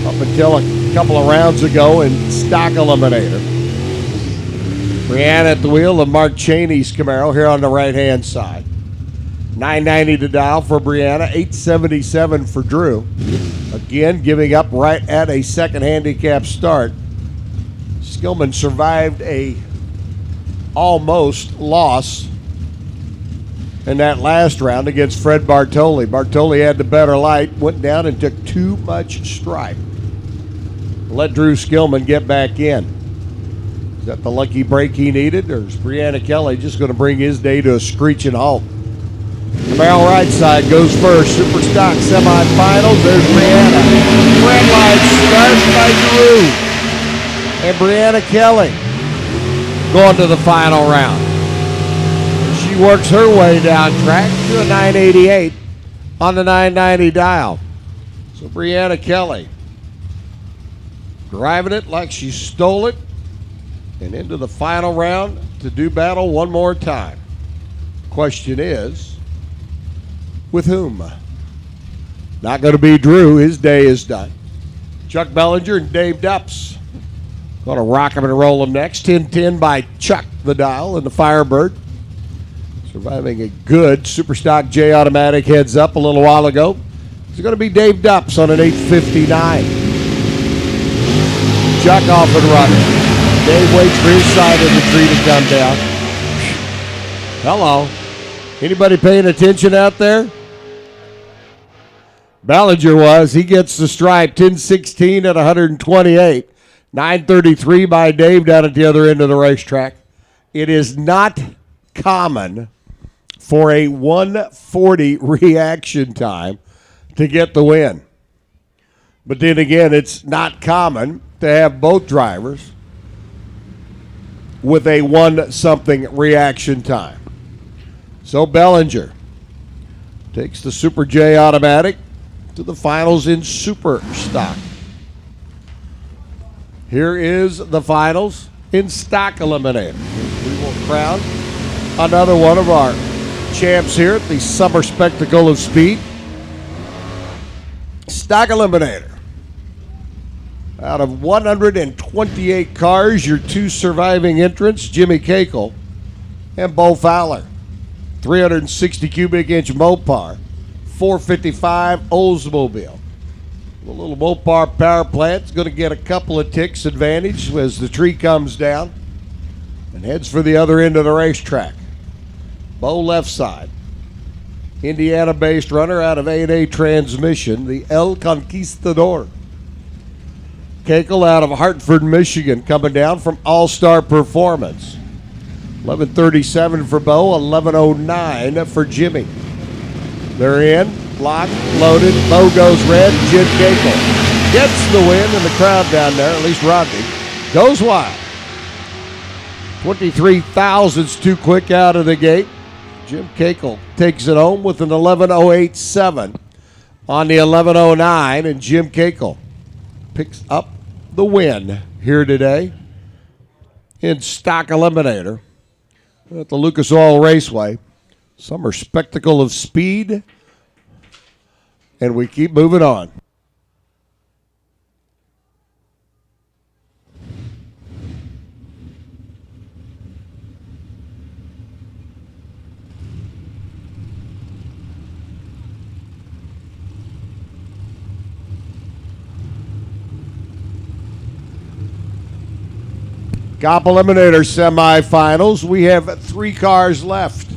up until a couple of rounds ago in stock eliminator. Brianna at the wheel of Mark Cheney's Camaro here on the right-hand side. 990 to dial for Brianna, 877 for Drew. Again, giving up right at a second handicap start. Skillman survived a almost loss in that last round against Fred Bartoli. Bartoli had the better light, went down and took too much stripe. Let Drew Skillman get back in. Is that the lucky break he needed, or is Brianna Kelly just going to bring his day to a screeching halt? The barrel right side goes first. Super Stock semifinals. There's Brianna. Red light starts by Drew. And Brianna Kelly going to the final round. She works her way down track to a 988. on the 990 dial. So Brianna Kelly driving it like she stole it and into the final round to do battle one more time. Question is, with whom? Not going to be Drew. His day is done. Chuck Bellinger and Dave Dupps going to rock him and roll him next. 10-10 by Chuck the Dial and the Firebird. Surviving a good Superstock J automatic heads up a little while ago. It's going to be Dave Dupps on an 859. Chuck off and running. Dave waits for his side of the tree to come down. Hello. Anybody paying attention out there? Bellinger was. He gets the stripe. 10-16 at 128. 933 by Dave down at the other end of the racetrack. It is not common for a 140 reaction time to get the win. But then again, it's not common to have both drivers with a 1-something reaction time. So Bellinger takes the Super J automatic to the finals in Super Stock. Here is the finals in Stock Eliminator. We will crown another one of our champs here at the Summer Spectacle of Speed. Stock Eliminator. Out of 128 cars, your two surviving entrants, Jimmy Cakel and Bo Fowler. 360 cubic inch Mopar, 455 Oldsmobile. The little Mopar power plant's going to get a couple of ticks advantage as the tree comes down and heads for the other end of the racetrack. Bo left side. Indiana-based runner out of A&A Transmission, the El Conquistador. Cakel out of Hartford, Michigan, coming down from All-Star Performance. 11:37 for Bo, 11:09 for Jimmy. They're in, locked, loaded. Bo goes red. Jim Cakel gets the win, and the crowd down there, at least Rodney, goes wild. 23 thousandths too quick out of the gate. Jim Cakel takes it home with an 11:08.7 on the 11:09, and Jim Cakel picks up the win here today in Stock Eliminator at the Lucas Oil Raceway. Summer Spectacle of Speed, and we keep moving on. Cop Eliminator semifinals. We have 3 cars left.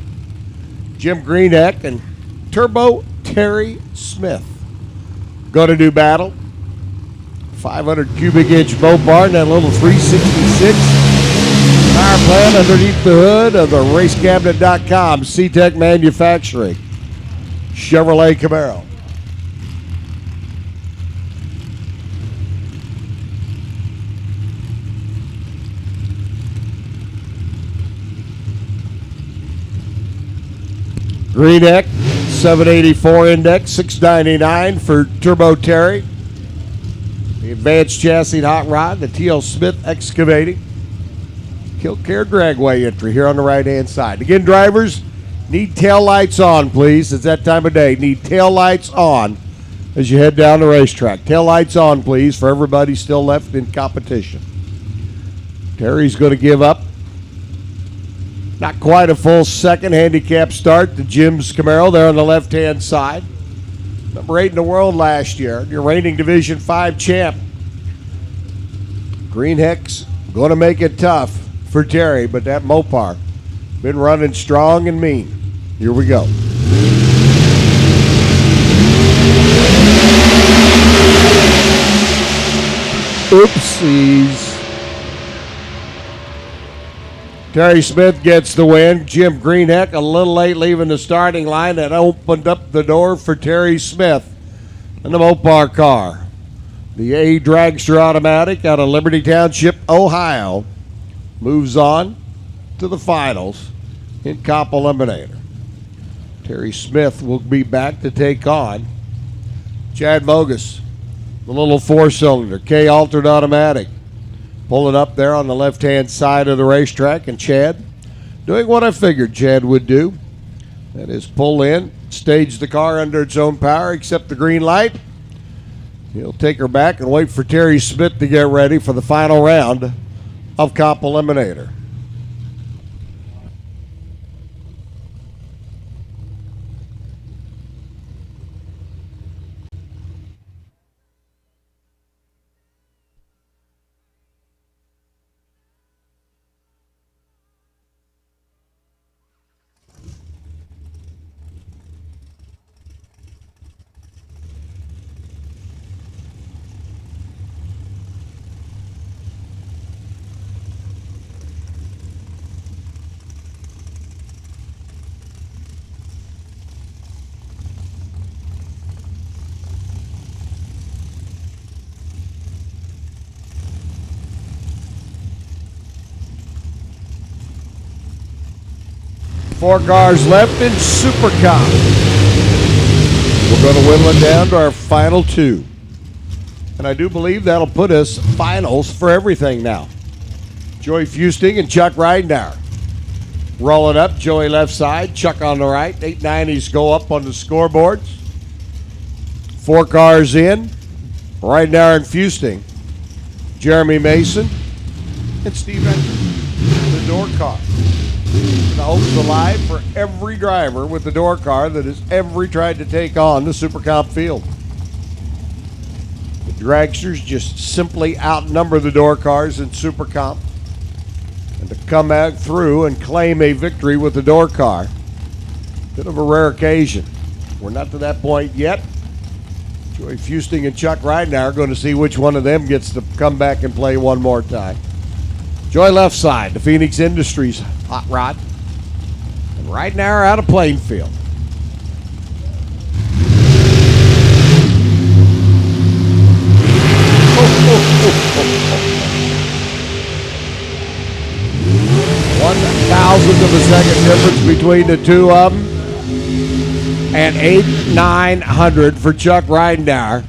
Jim Greenheck and Turbo Terry Smith going to do battle. 500 cubic inch Mopar and that little 366 power plant underneath the hood of the racecabinet.com C-Tech Manufacturing Chevrolet Camaro. Greenheck, 784 index, 699 for Turbo Terry. The Advanced Chassis Hot Rod, the T.L. Smith Excavating. Killcare Dragway entry here on the right-hand side. Again, drivers, need tail lights on, please. It's that time of day. Need tail lights on as you head down the racetrack. Tail lights on, please, for everybody still left in competition. Terry's going to give up not quite a full second handicap start to Jim's Camaro there on the left-hand side. Number 8 in the world last year, your reigning Division 5 champ. Greenheck's going to make it tough for Terry, but that Mopar been running strong and mean. Here we go. Oopsies. Terry Smith gets the win. Jim Greenheck a little late leaving the starting line. That opened up the door for Terry Smith and the Mopar car. The A Dragster Automatic out of Liberty Township, Ohio, moves on to the finals in Cop Eliminator. Terry Smith will be back to take on Chad Bogus, the little four-cylinder, K-altered automatic. Pulling up there on the left-hand side of the racetrack, and Chad doing what I figured Chad would do. That is pull in, stage the car under its own power, accept the green light. He'll take her back and wait for Terry Smith to get ready for the final round of Comp Eliminator. Four cars left in Super Comp. We're going to whittle it down to our final two. And I do believe that'll put us finals for everything now. Joey Fusting and Chuck Ridenauer. Rolling up, Joey left side, Chuck on the right. 890s go up on the scoreboards. Four cars in. Ridenauer and Fusting. Jeremy Mason and Steve Enter, the door car. The hopes alive for every driver with the door car that has ever tried to take on the Super Comp field. The dragsters just simply outnumber the door cars in Super Comp. And to come out through and claim a victory with the door car, bit of a rare occasion. We're not to that point yet. Joey Fusting and Chuck Ridenauer are going to see which one of them gets to come back and play one more time. Joy left side, the Phoenix Industries hot rod. And Ridenauer out of Plainfield. One thousandth of a second difference between the two of them. And 8,900 for Chuck Ridenauer.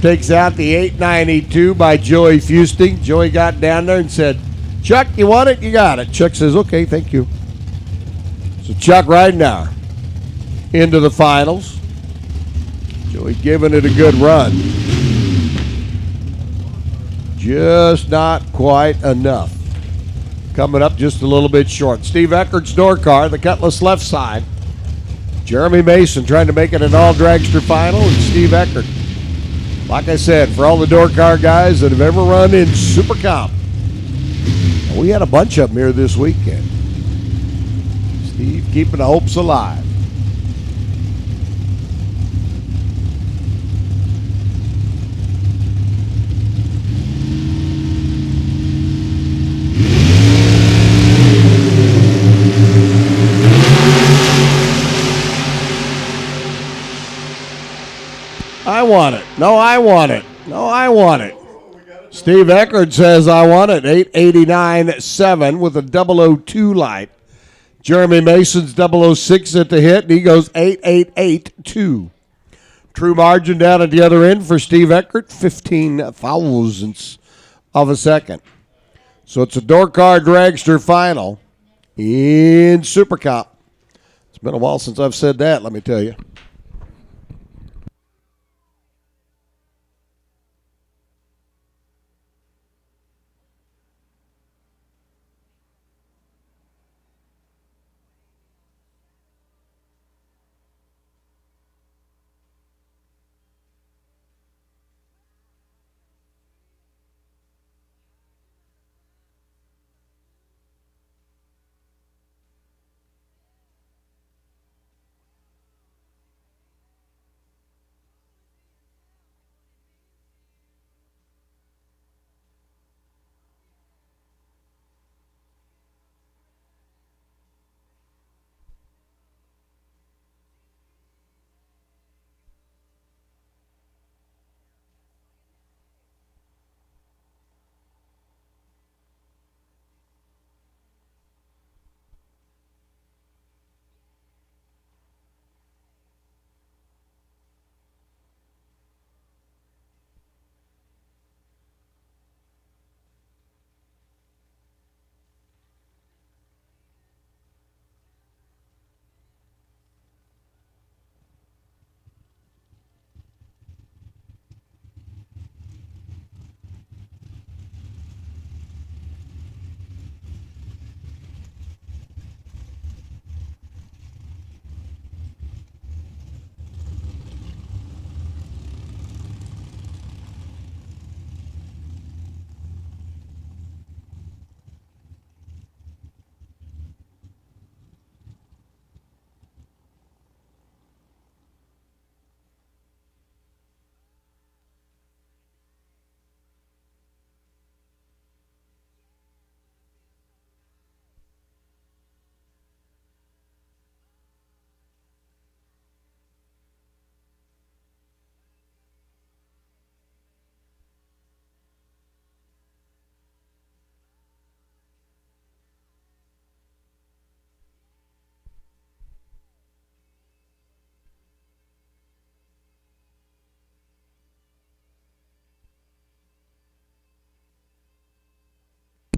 Takes out the 892 by Joey Fusting. Joey got down there and said, Chuck, you want it? You got it. Chuck says, okay, thank you. So Chuck Ridenauer into the finals. Joey giving it a good run. Just not quite enough. Coming up just a little bit short. Steve Eckert's door car, the Cutlass left side. Jeremy Mason trying to make it an all-dragster final, and Steve Eckert. Like I said, for all the door car guys that have ever run in Super Comp, we had a bunch of them here this weekend. Steve keeping the hopes alive. I want it. No, I want it. No, I want it. Steve Eckert says I want it. 889.7 with a 002 light. Jeremy Mason's 006 at the hit, and he goes 888.2. True margin down at the other end for Steve Eckert, 15 thousandths of a second. So it's a door car dragster final in Super Comp. It's been a while since I've said that, let me tell you.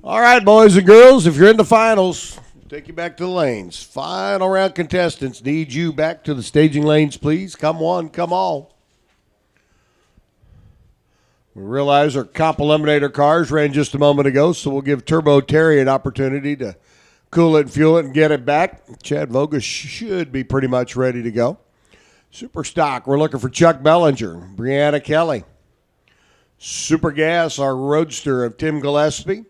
All right, boys and girls, if you're in the finals, take you back to the lanes. Final round contestants need you back to the staging lanes, please. Come one, come all. We realize our comp eliminator cars ran just a moment ago, so we'll give Turbo Terry an opportunity to cool it and fuel it and get it back. Chad Vogus should be pretty much ready to go. Super Stock, we're looking for Chuck Bellinger, Brianna Kelly. Super Gas, our Roadster of Tim Gillespie.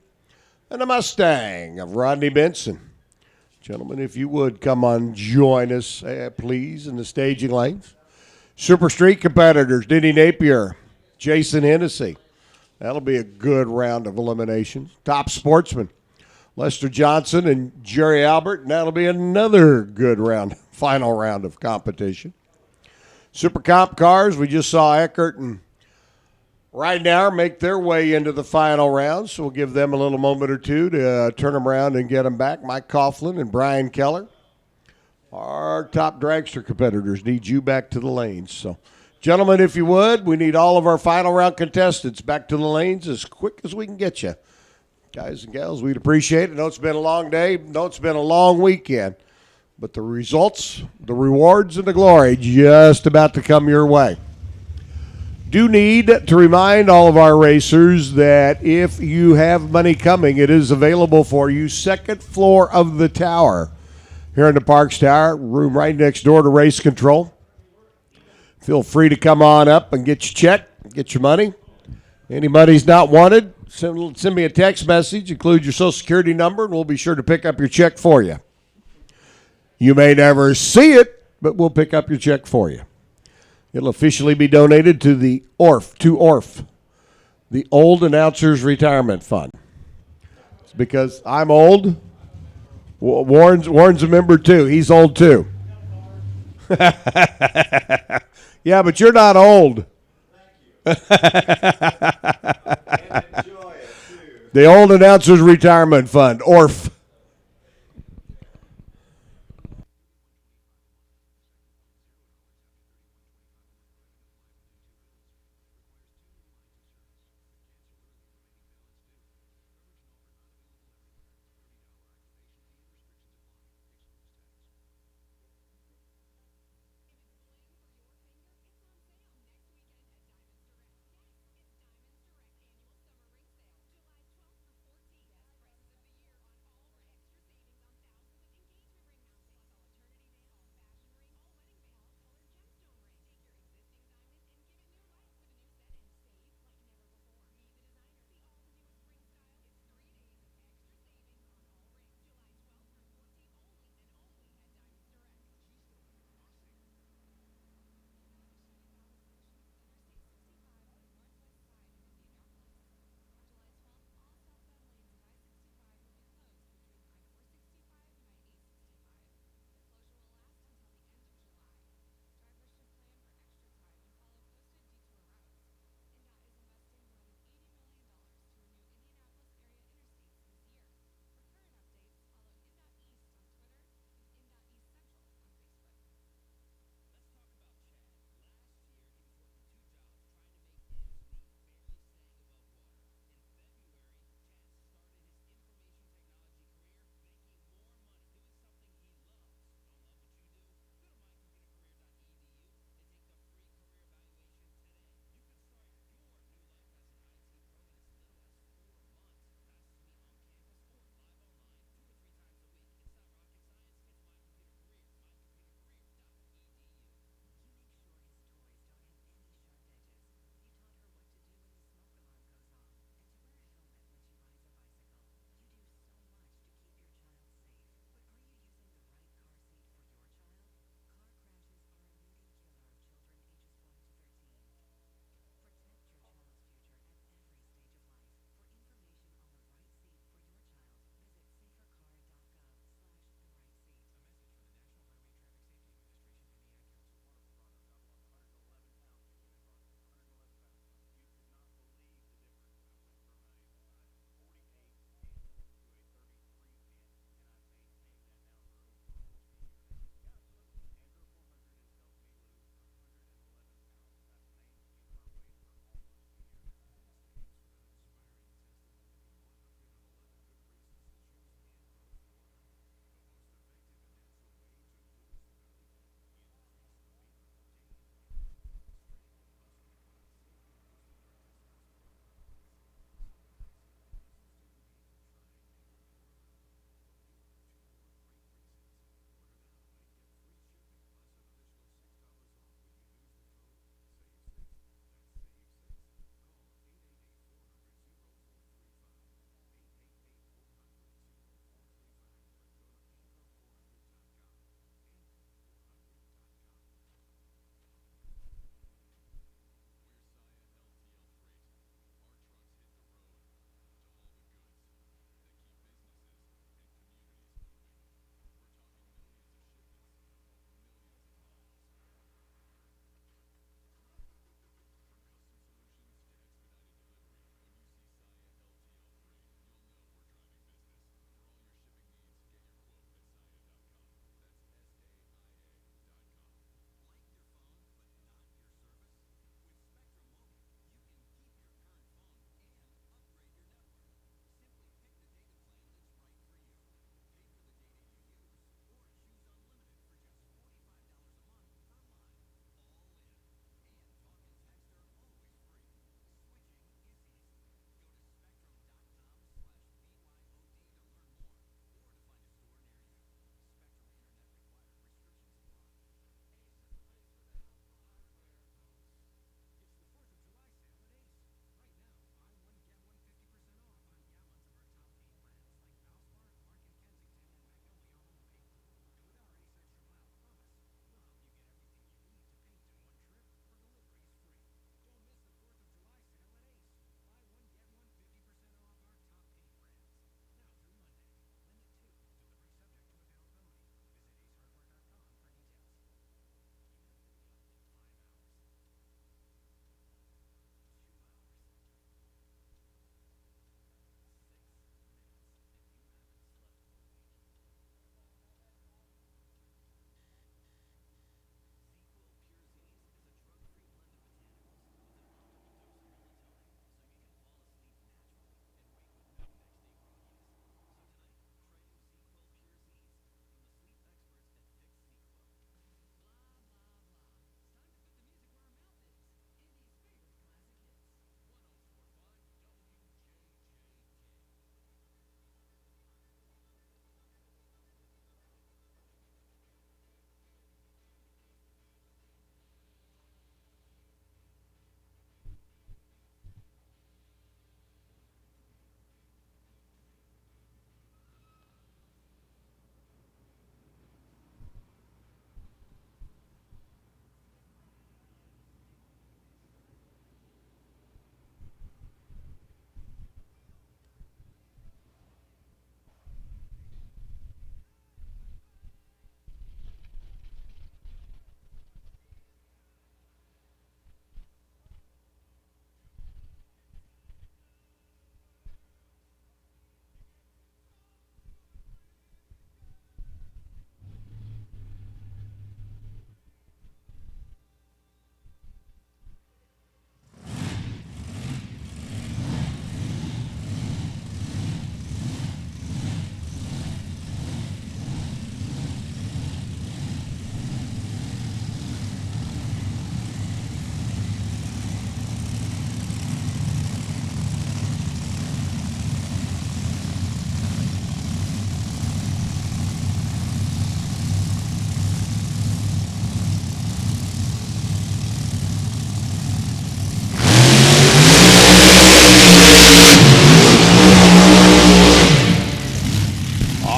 And a Mustang of Rodney Benson. Gentlemen, if you would, come on, join us, please, in the staging lanes. Super Street competitors, Denny Napier, Jason Hennessy. That'll be a good round of eliminations. Top Sportsman, Lester Johnson and Jerry Albert, and that'll be another good round, final round of competition. Super Comp cars, we just saw Eckert and Ridenour make their way into the final round, so we'll give them a little moment or two to turn them around and get them back. Mike Coughlin and Brian Keller. Our top dragster competitors need you back to the lanes. So, gentlemen, if you would, we need all of our final round contestants back to the lanes as quick as we can get you. Guys and gals, we'd appreciate it. I know it's been a long day. I know it's been a long weekend. But the results, the rewards, and the glory just about to come your way. Do need to remind all of our racers that if you have money coming, it is available for you. Second floor of the tower here in the Parks Tower, room right next door to Race Control. Feel free to come on up and get your check, get your money. Any money's not wanted, send me a text message, include your Social Security number, and we'll be sure to pick up your check for you. You may never see it, but we'll pick up your check for you. It'll officially be donated to the ORF, the Old Announcers Retirement Fund. It's because I'm old. Warren's a member too. He's old too. Yeah, but you're not old. The Old Announcers Retirement Fund, ORF.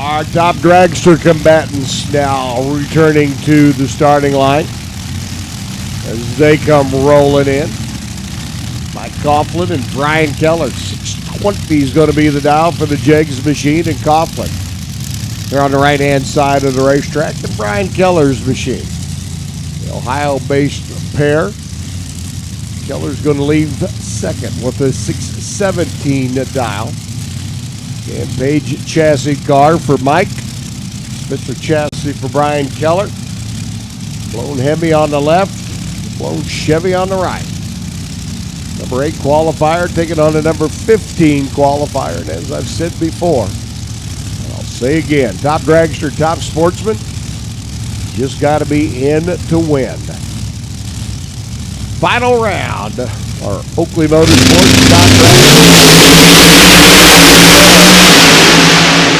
Our top dragster combatants now returning to the starting line as they come rolling in. Mike Coughlin and Brian Keller. 620 is going to be the dial for the Jegs machine and Coughlin. They're on the right-hand side of the racetrack, and Brian Keller's machine. The Ohio-based pair. Keller's going to leave second with a 617 dial. And Page chassis car for Mike. Spitzer chassis for Brian Keller. Blown Hemi on the left. Blown Chevy on the right. Number 8 qualifier taking on the number 15 qualifier. And as I've said before, I'll say again, top dragster, top sportsman, just got to be in to win. Final round, our Oakley Motorsports top dragster.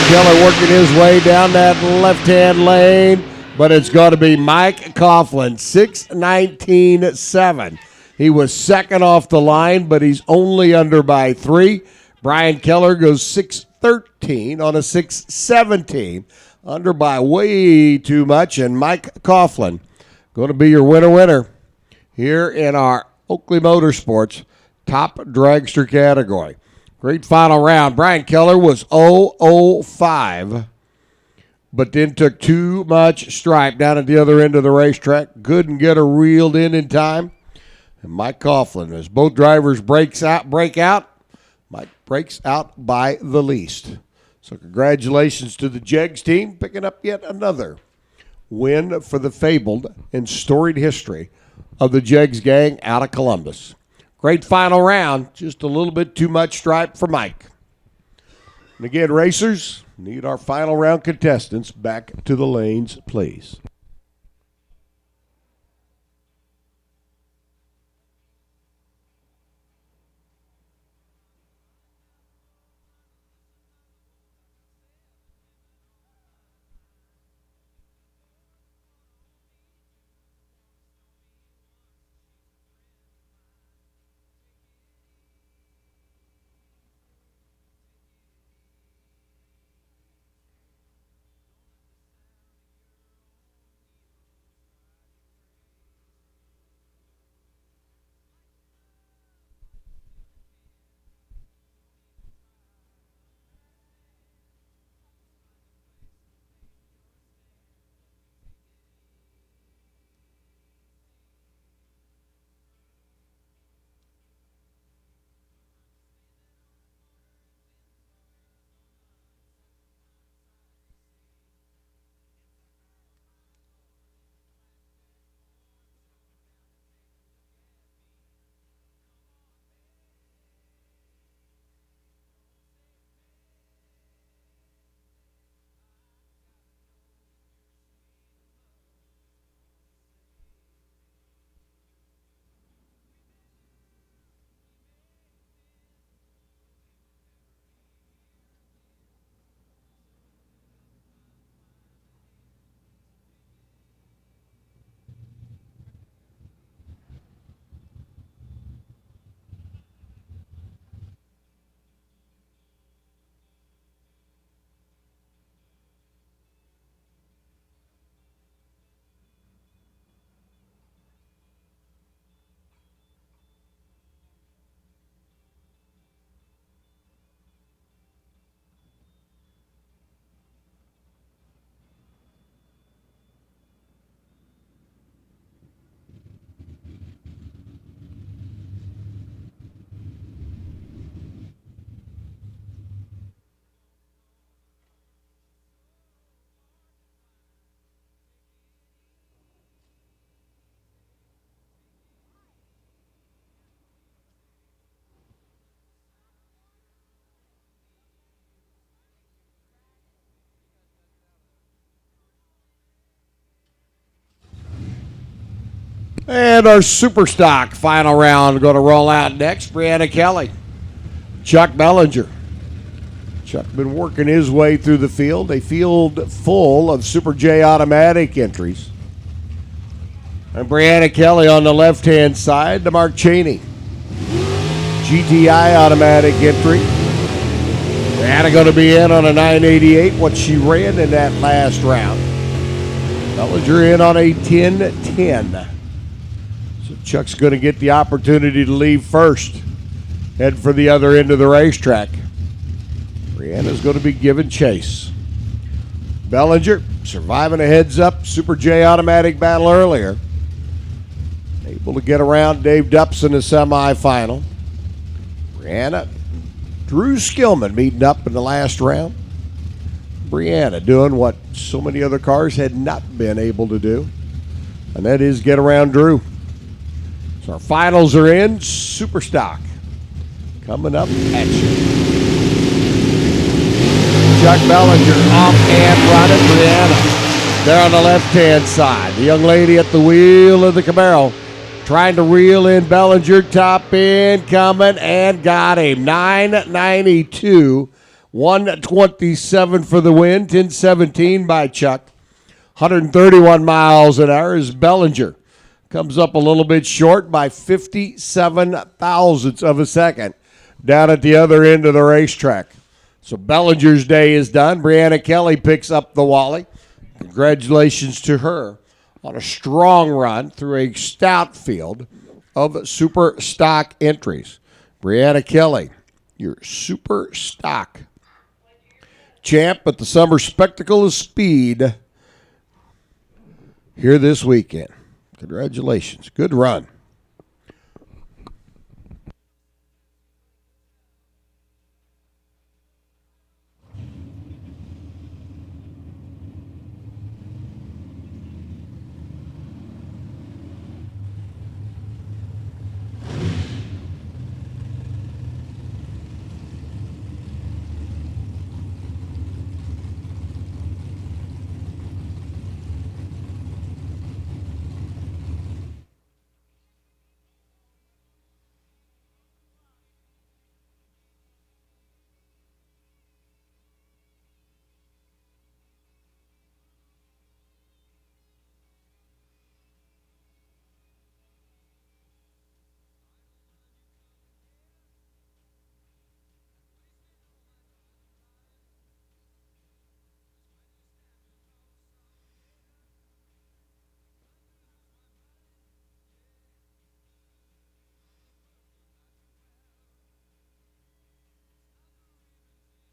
Keller working his way down that left-hand lane, but it's going to be Mike Coughlin, 6:19.7. He was second off the line, but he's only under by 3. Brian Keller goes 6:13 on a 6:17, under by way too much, and Mike Coughlin going to be your winner here in our Oakley Motorsports top dragster category. Great final round. Brian Keller was 0-0-5, but then took too much stripe down at the other end of the racetrack. Couldn't get her reeled in time. And Mike Coughlin, as both drivers break out, Mike breaks out by the least. So congratulations to the Jegs team, picking up yet another win for the fabled and storied history of the Jegs gang out of Columbus. Great final round, just a little bit too much stripe for Mike. And again, racers, need our final round contestants back to the lanes, please. And our super stock final round going to roll out next. Brianna Kelly, Chuck Bellinger. Chuck been working his way through the field. A field full of Super J automatic entries. And Brianna Kelly on the left-hand side to Mark Cheney. GTI automatic entry. Brianna going to be in on a 988, what she ran in that last round. Bellinger in on a 10-10. So Chuck's going to get the opportunity to leave first. Head for the other end of the racetrack. Brianna's going to be giving chase. Bellinger surviving a heads-up Super J automatic battle earlier. Able to get around Dave Dupps in the semifinal. Brianna, Drew Skillman meeting up in the last round. Brianna doing what so many other cars had not been able to do, and that is get around Drew. So our finals are in. Super Stock coming up at you. Chuck Bellinger off and running. Brianna there on the left-hand side. The young lady at the wheel of the Camaro trying to reel in Bellinger. Top end coming and got him. 992. 127 for the win. 10-17 by Chuck. 131 miles an hour as Bellinger comes up a little bit short by 57 thousandths of a second down at the other end of the racetrack. So Bellinger's day is done. Brianna Kelly picks up the Wally. Congratulations to her on a strong run through a stout field of super stock entries. Brianna Kelly, your super stock champ at the Summer Spectacle of Speed here this weekend. Congratulations. Good run.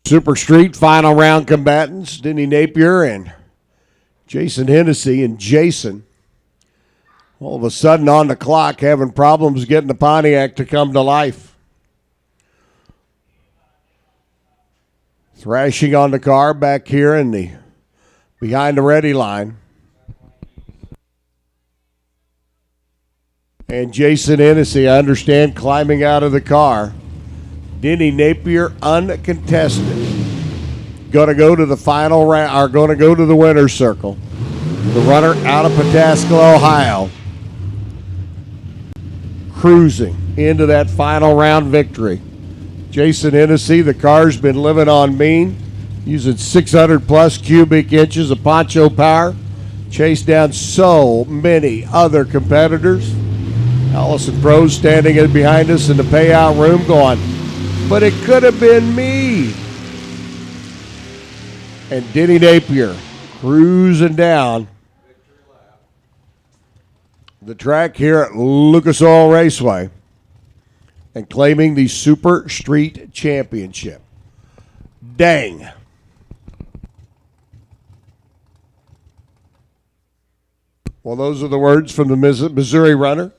Super Street final round combatants, Denny Napier and Jason Hennessy. And Jason, all of a sudden on the clock, having problems getting the Pontiac to come to life. Thrashing on the car back here in the behind the ready line. And Jason Hennessy, I understand, climbing out of the car. Denny Napier uncontested. Going to go to the final round, or going to go to the winner's circle. The runner out of Pataskala, Ohio, cruising into that final round victory. Jason Hennessy, the car's been living on mean, using 600 plus cubic inches of poncho power, chased down so many other competitors. Allison Prose standing in behind us in the payout room going, but it could have been me. And Denny Napier cruising down the track here at Lucas Oil Raceway and claiming the Super Street Championship. Dang. Well, those are the words from the Missouri runner,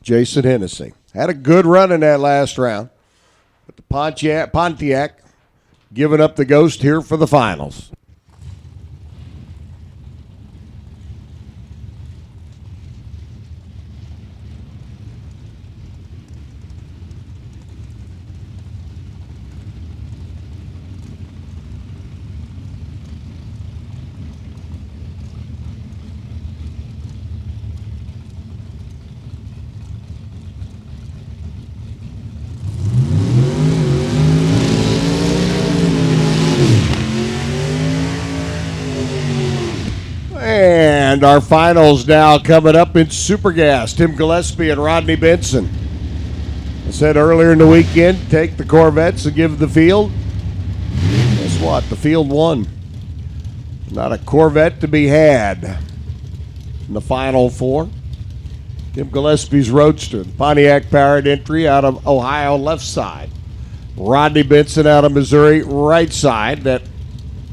Jason Hennessy. Had a good run in that last round. But the Pontiac giving up the ghost here for the finals. And our finals now coming up in Super Gas. Tim Gillespie and Rodney Benson. I said earlier in the weekend, take the Corvettes and give the field. what? The field won. Not a Corvette to be had in the final four. Tim Gillespie's Roadster, Pontiac powered entry out of Ohio, left side. Rodney Benson out of Missouri, right side. That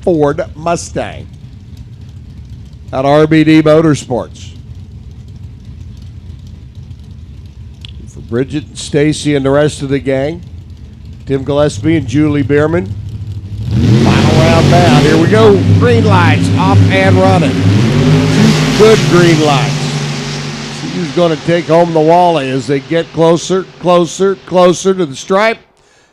Ford Mustang out of RBD Motorsports. For Bridget and Stacy and the rest of the gang, Tim Gillespie and Julie Bierman. Final round bound. Here we go. Green lights off and running. Good green lights. See who's going to take home the Wally as they get closer, closer, closer to the stripe.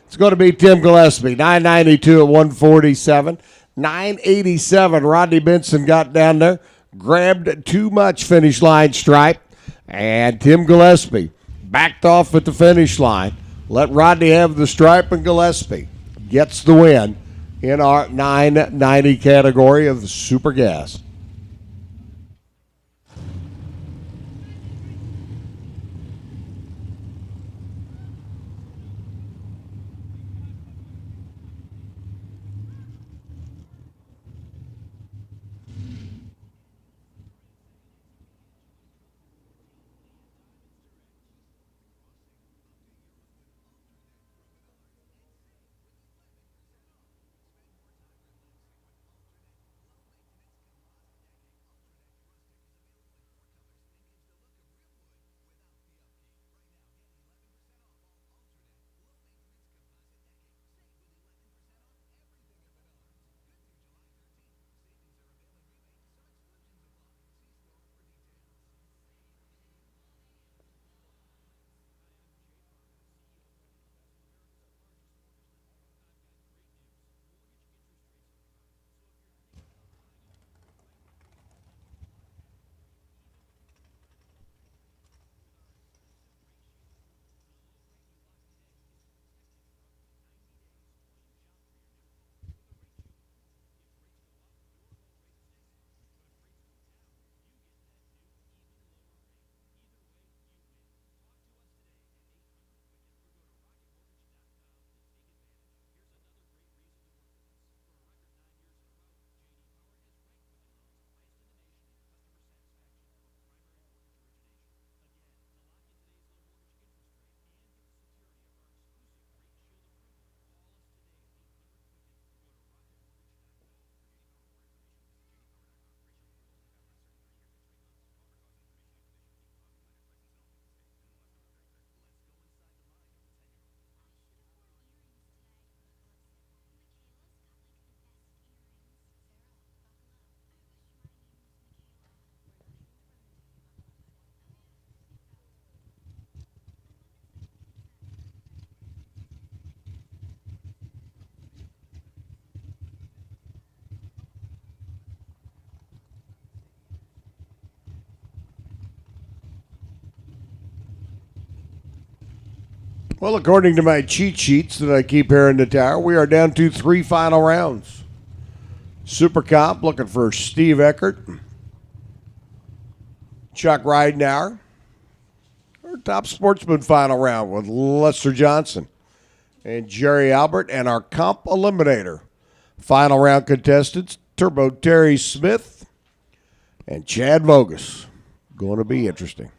It's going to be Tim Gillespie. 992 at 147. 987. Rodney Benson got down there, grabbed too much finish line stripe, and Tim Gillespie backed off at the finish line. Let Rodney have the stripe, and Gillespie gets the win in our 990 category of Super Gas. Well, according to my cheat sheets that I keep here in the tower, we are down to 3 final rounds. Super Comp looking for Steve Eckert, Chuck Ridenauer. Our Top Sportsman final round with Lester Johnson and Jerry Albert, and our Comp Eliminator final round contestants, Turbo Terry Smith and Chad Vogus. Going to be interesting.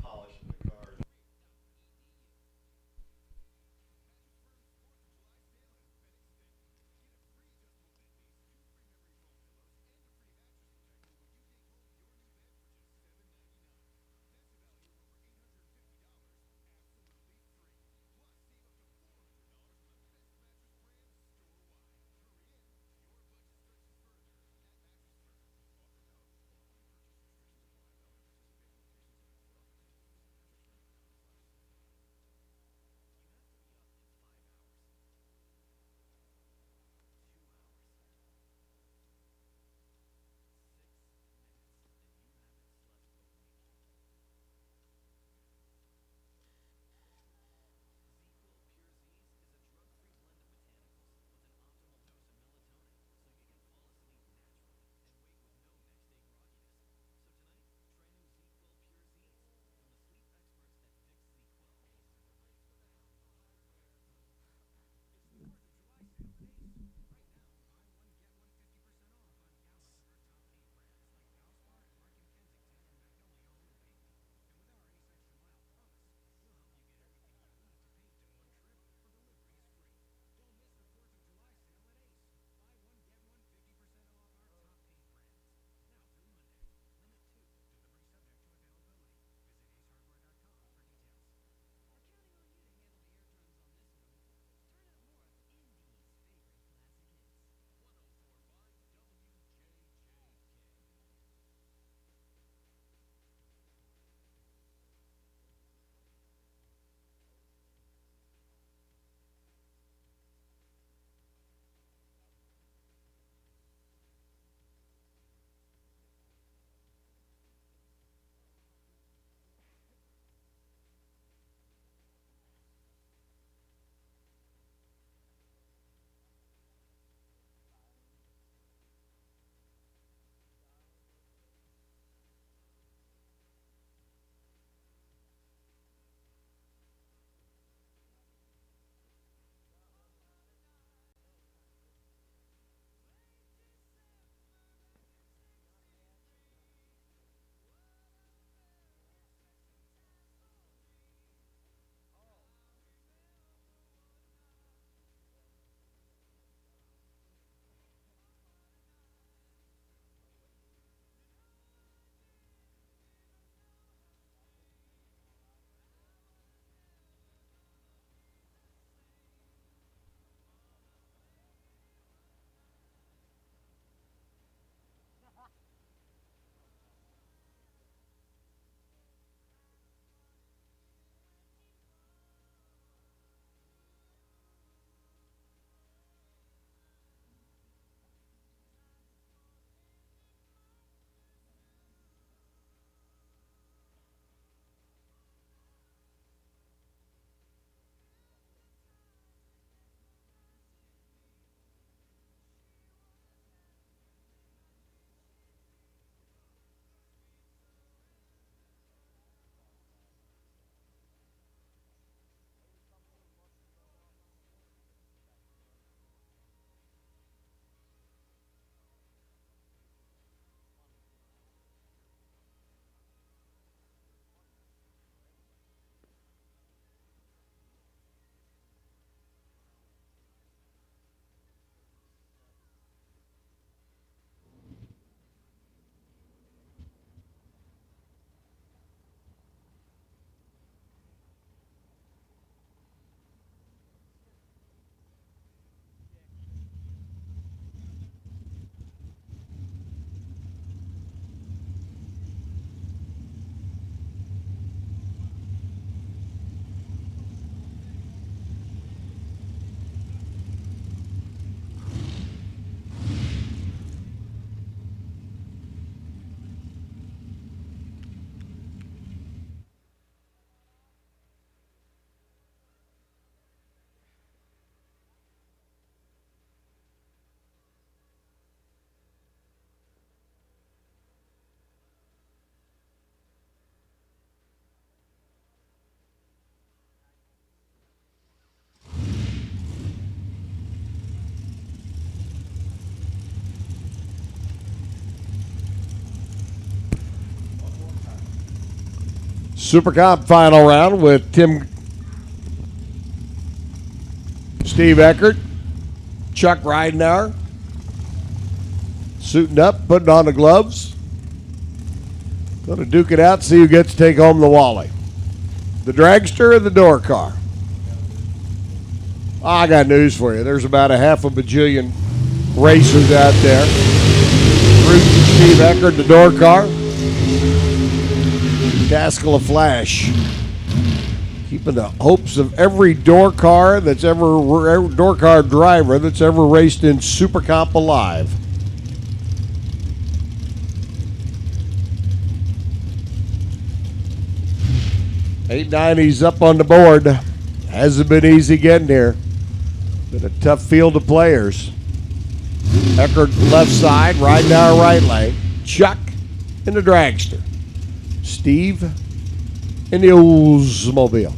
Super Comp final round with Steve Eckert, Chuck Ridenour, suiting up, putting on the gloves. Going to duke it out, see who gets to take home the Wally. The dragster or the door car? I got news for you. There's about a half a bajillion racers out there. Bruce and Steve Eckert, the door car. Daskell of Flash. Keeping the hopes of every door car door car driver that's ever raced in Super Comp alive. $890's up on the board. Hasn't been easy getting here. Been a tough field of players. Eckert left side, Ridenour right lane. Chuck in the dragster. Steve in the Oldsmobile.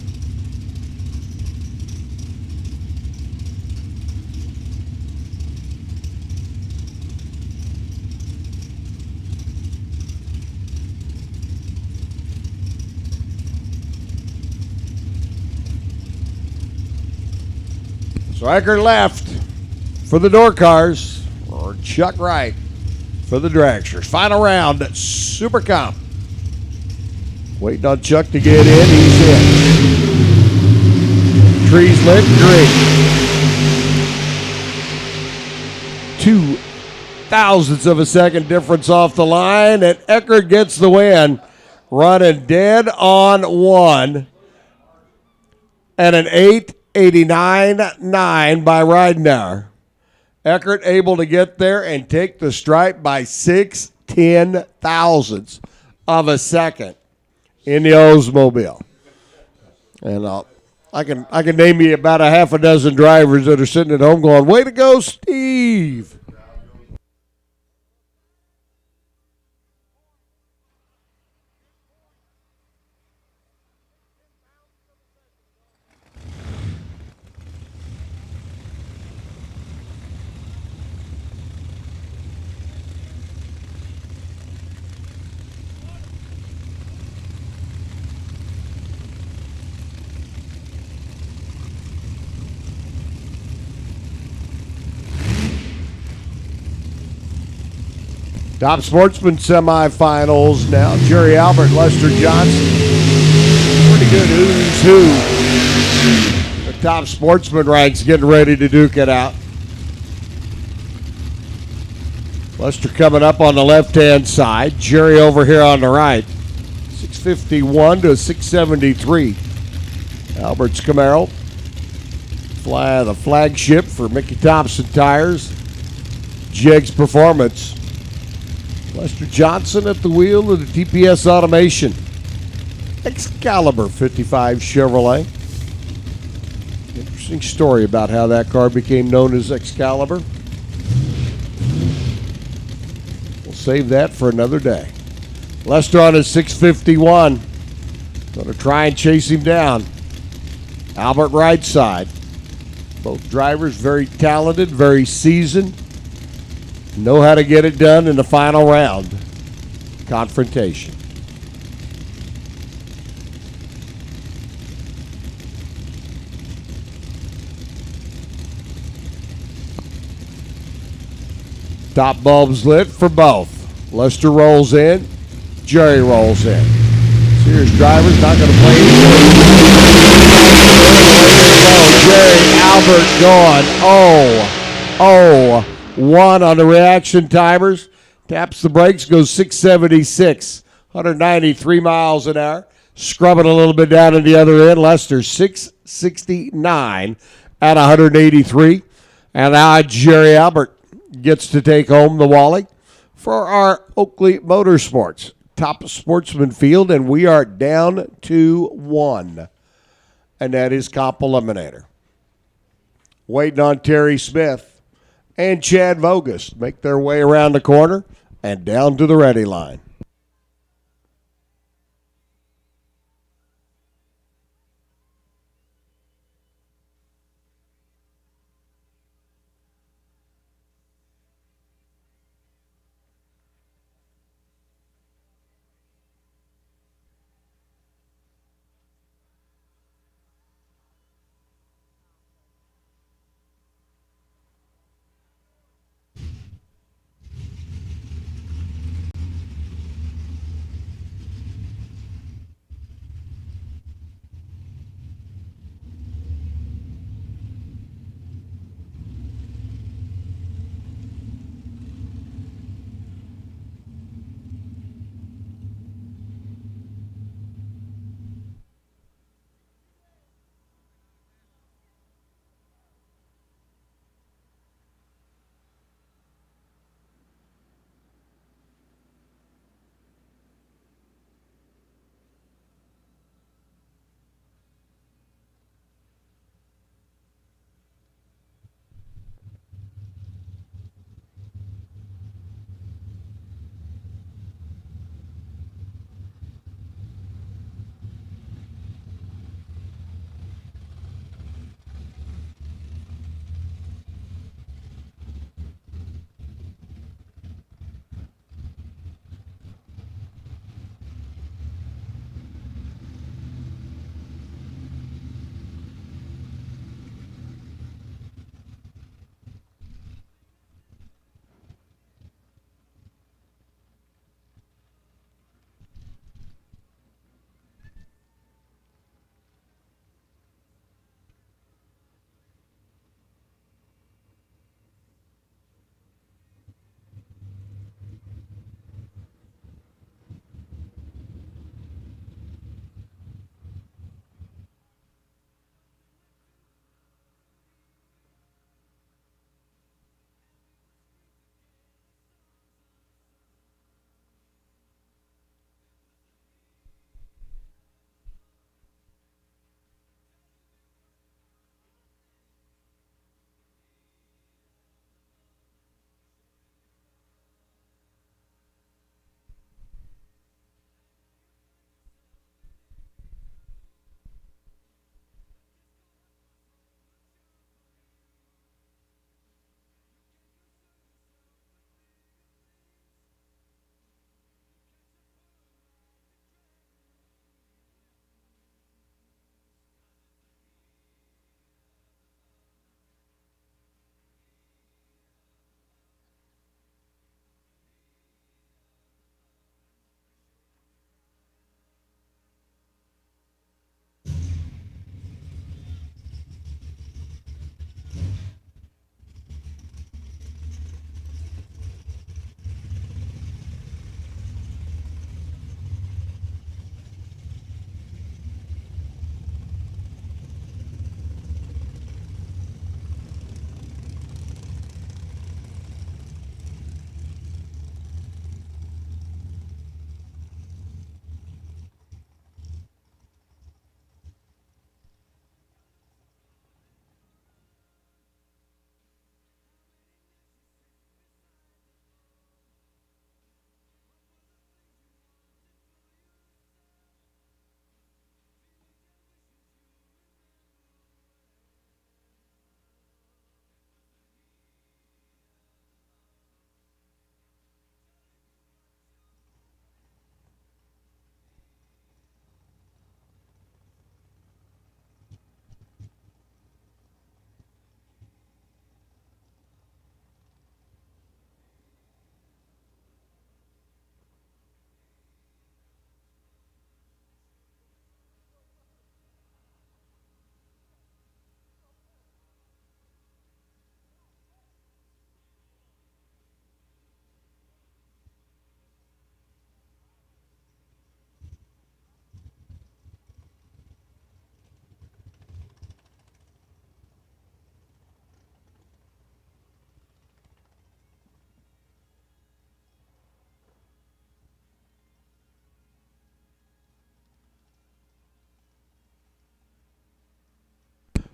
So Eckert left for the door cars, or Chuck right for the dragsters. Final round at Super Comp. Waiting on Chuck to get in. He's in. Trees lit green. 0.02 of a second difference off the line, and Eckert gets the win, running dead on one, and an 8:89.9 by Ridenour. Eckert able to get there and take the stripe by 6/10 of a second in the Oldsmobile. And I can name you about a half a dozen drivers that are sitting at home going, "Way to go, Steve!" Top Sportsman semifinals now. Jerry Albert, Lester Johnson. Pretty good who's who. The Top Sportsman ranks getting ready to duke it out. Lester coming up on the left-hand side. Jerry over here on the right. 651 to 673. Albert's Camaro. The flagship for Mickey Thompson Tires. Jegs Performance. Lester Johnson at the wheel of the TPS Automation. Excalibur 55 Chevrolet. Interesting story about how that car became known as Excalibur. We'll save that for another day. Lester on his 651. Going to try and chase him down. Albert right side. Both drivers very talented, very seasoned. Know how to get it done in the final round. Confrontation. Top bulbs lit for both. Lester rolls in. Jerry rolls in. Sears drivers not going to play anything. Jerry Albert going. Oh. 1 on the reaction timers. Taps the brakes, goes 676, 193 miles an hour. Scrubbing a little bit down at the other end. Lester 669 at 183. And now Jerry Albert gets to take home the Wally for our Oakley Motorsports Top Sportsman field. And we are down to 1. And that is Comp Eliminator. Waiting on Terry Smith and Chad Vogus make their way around the corner and down to the ready line.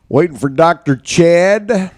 Waiting for Dr. Chad.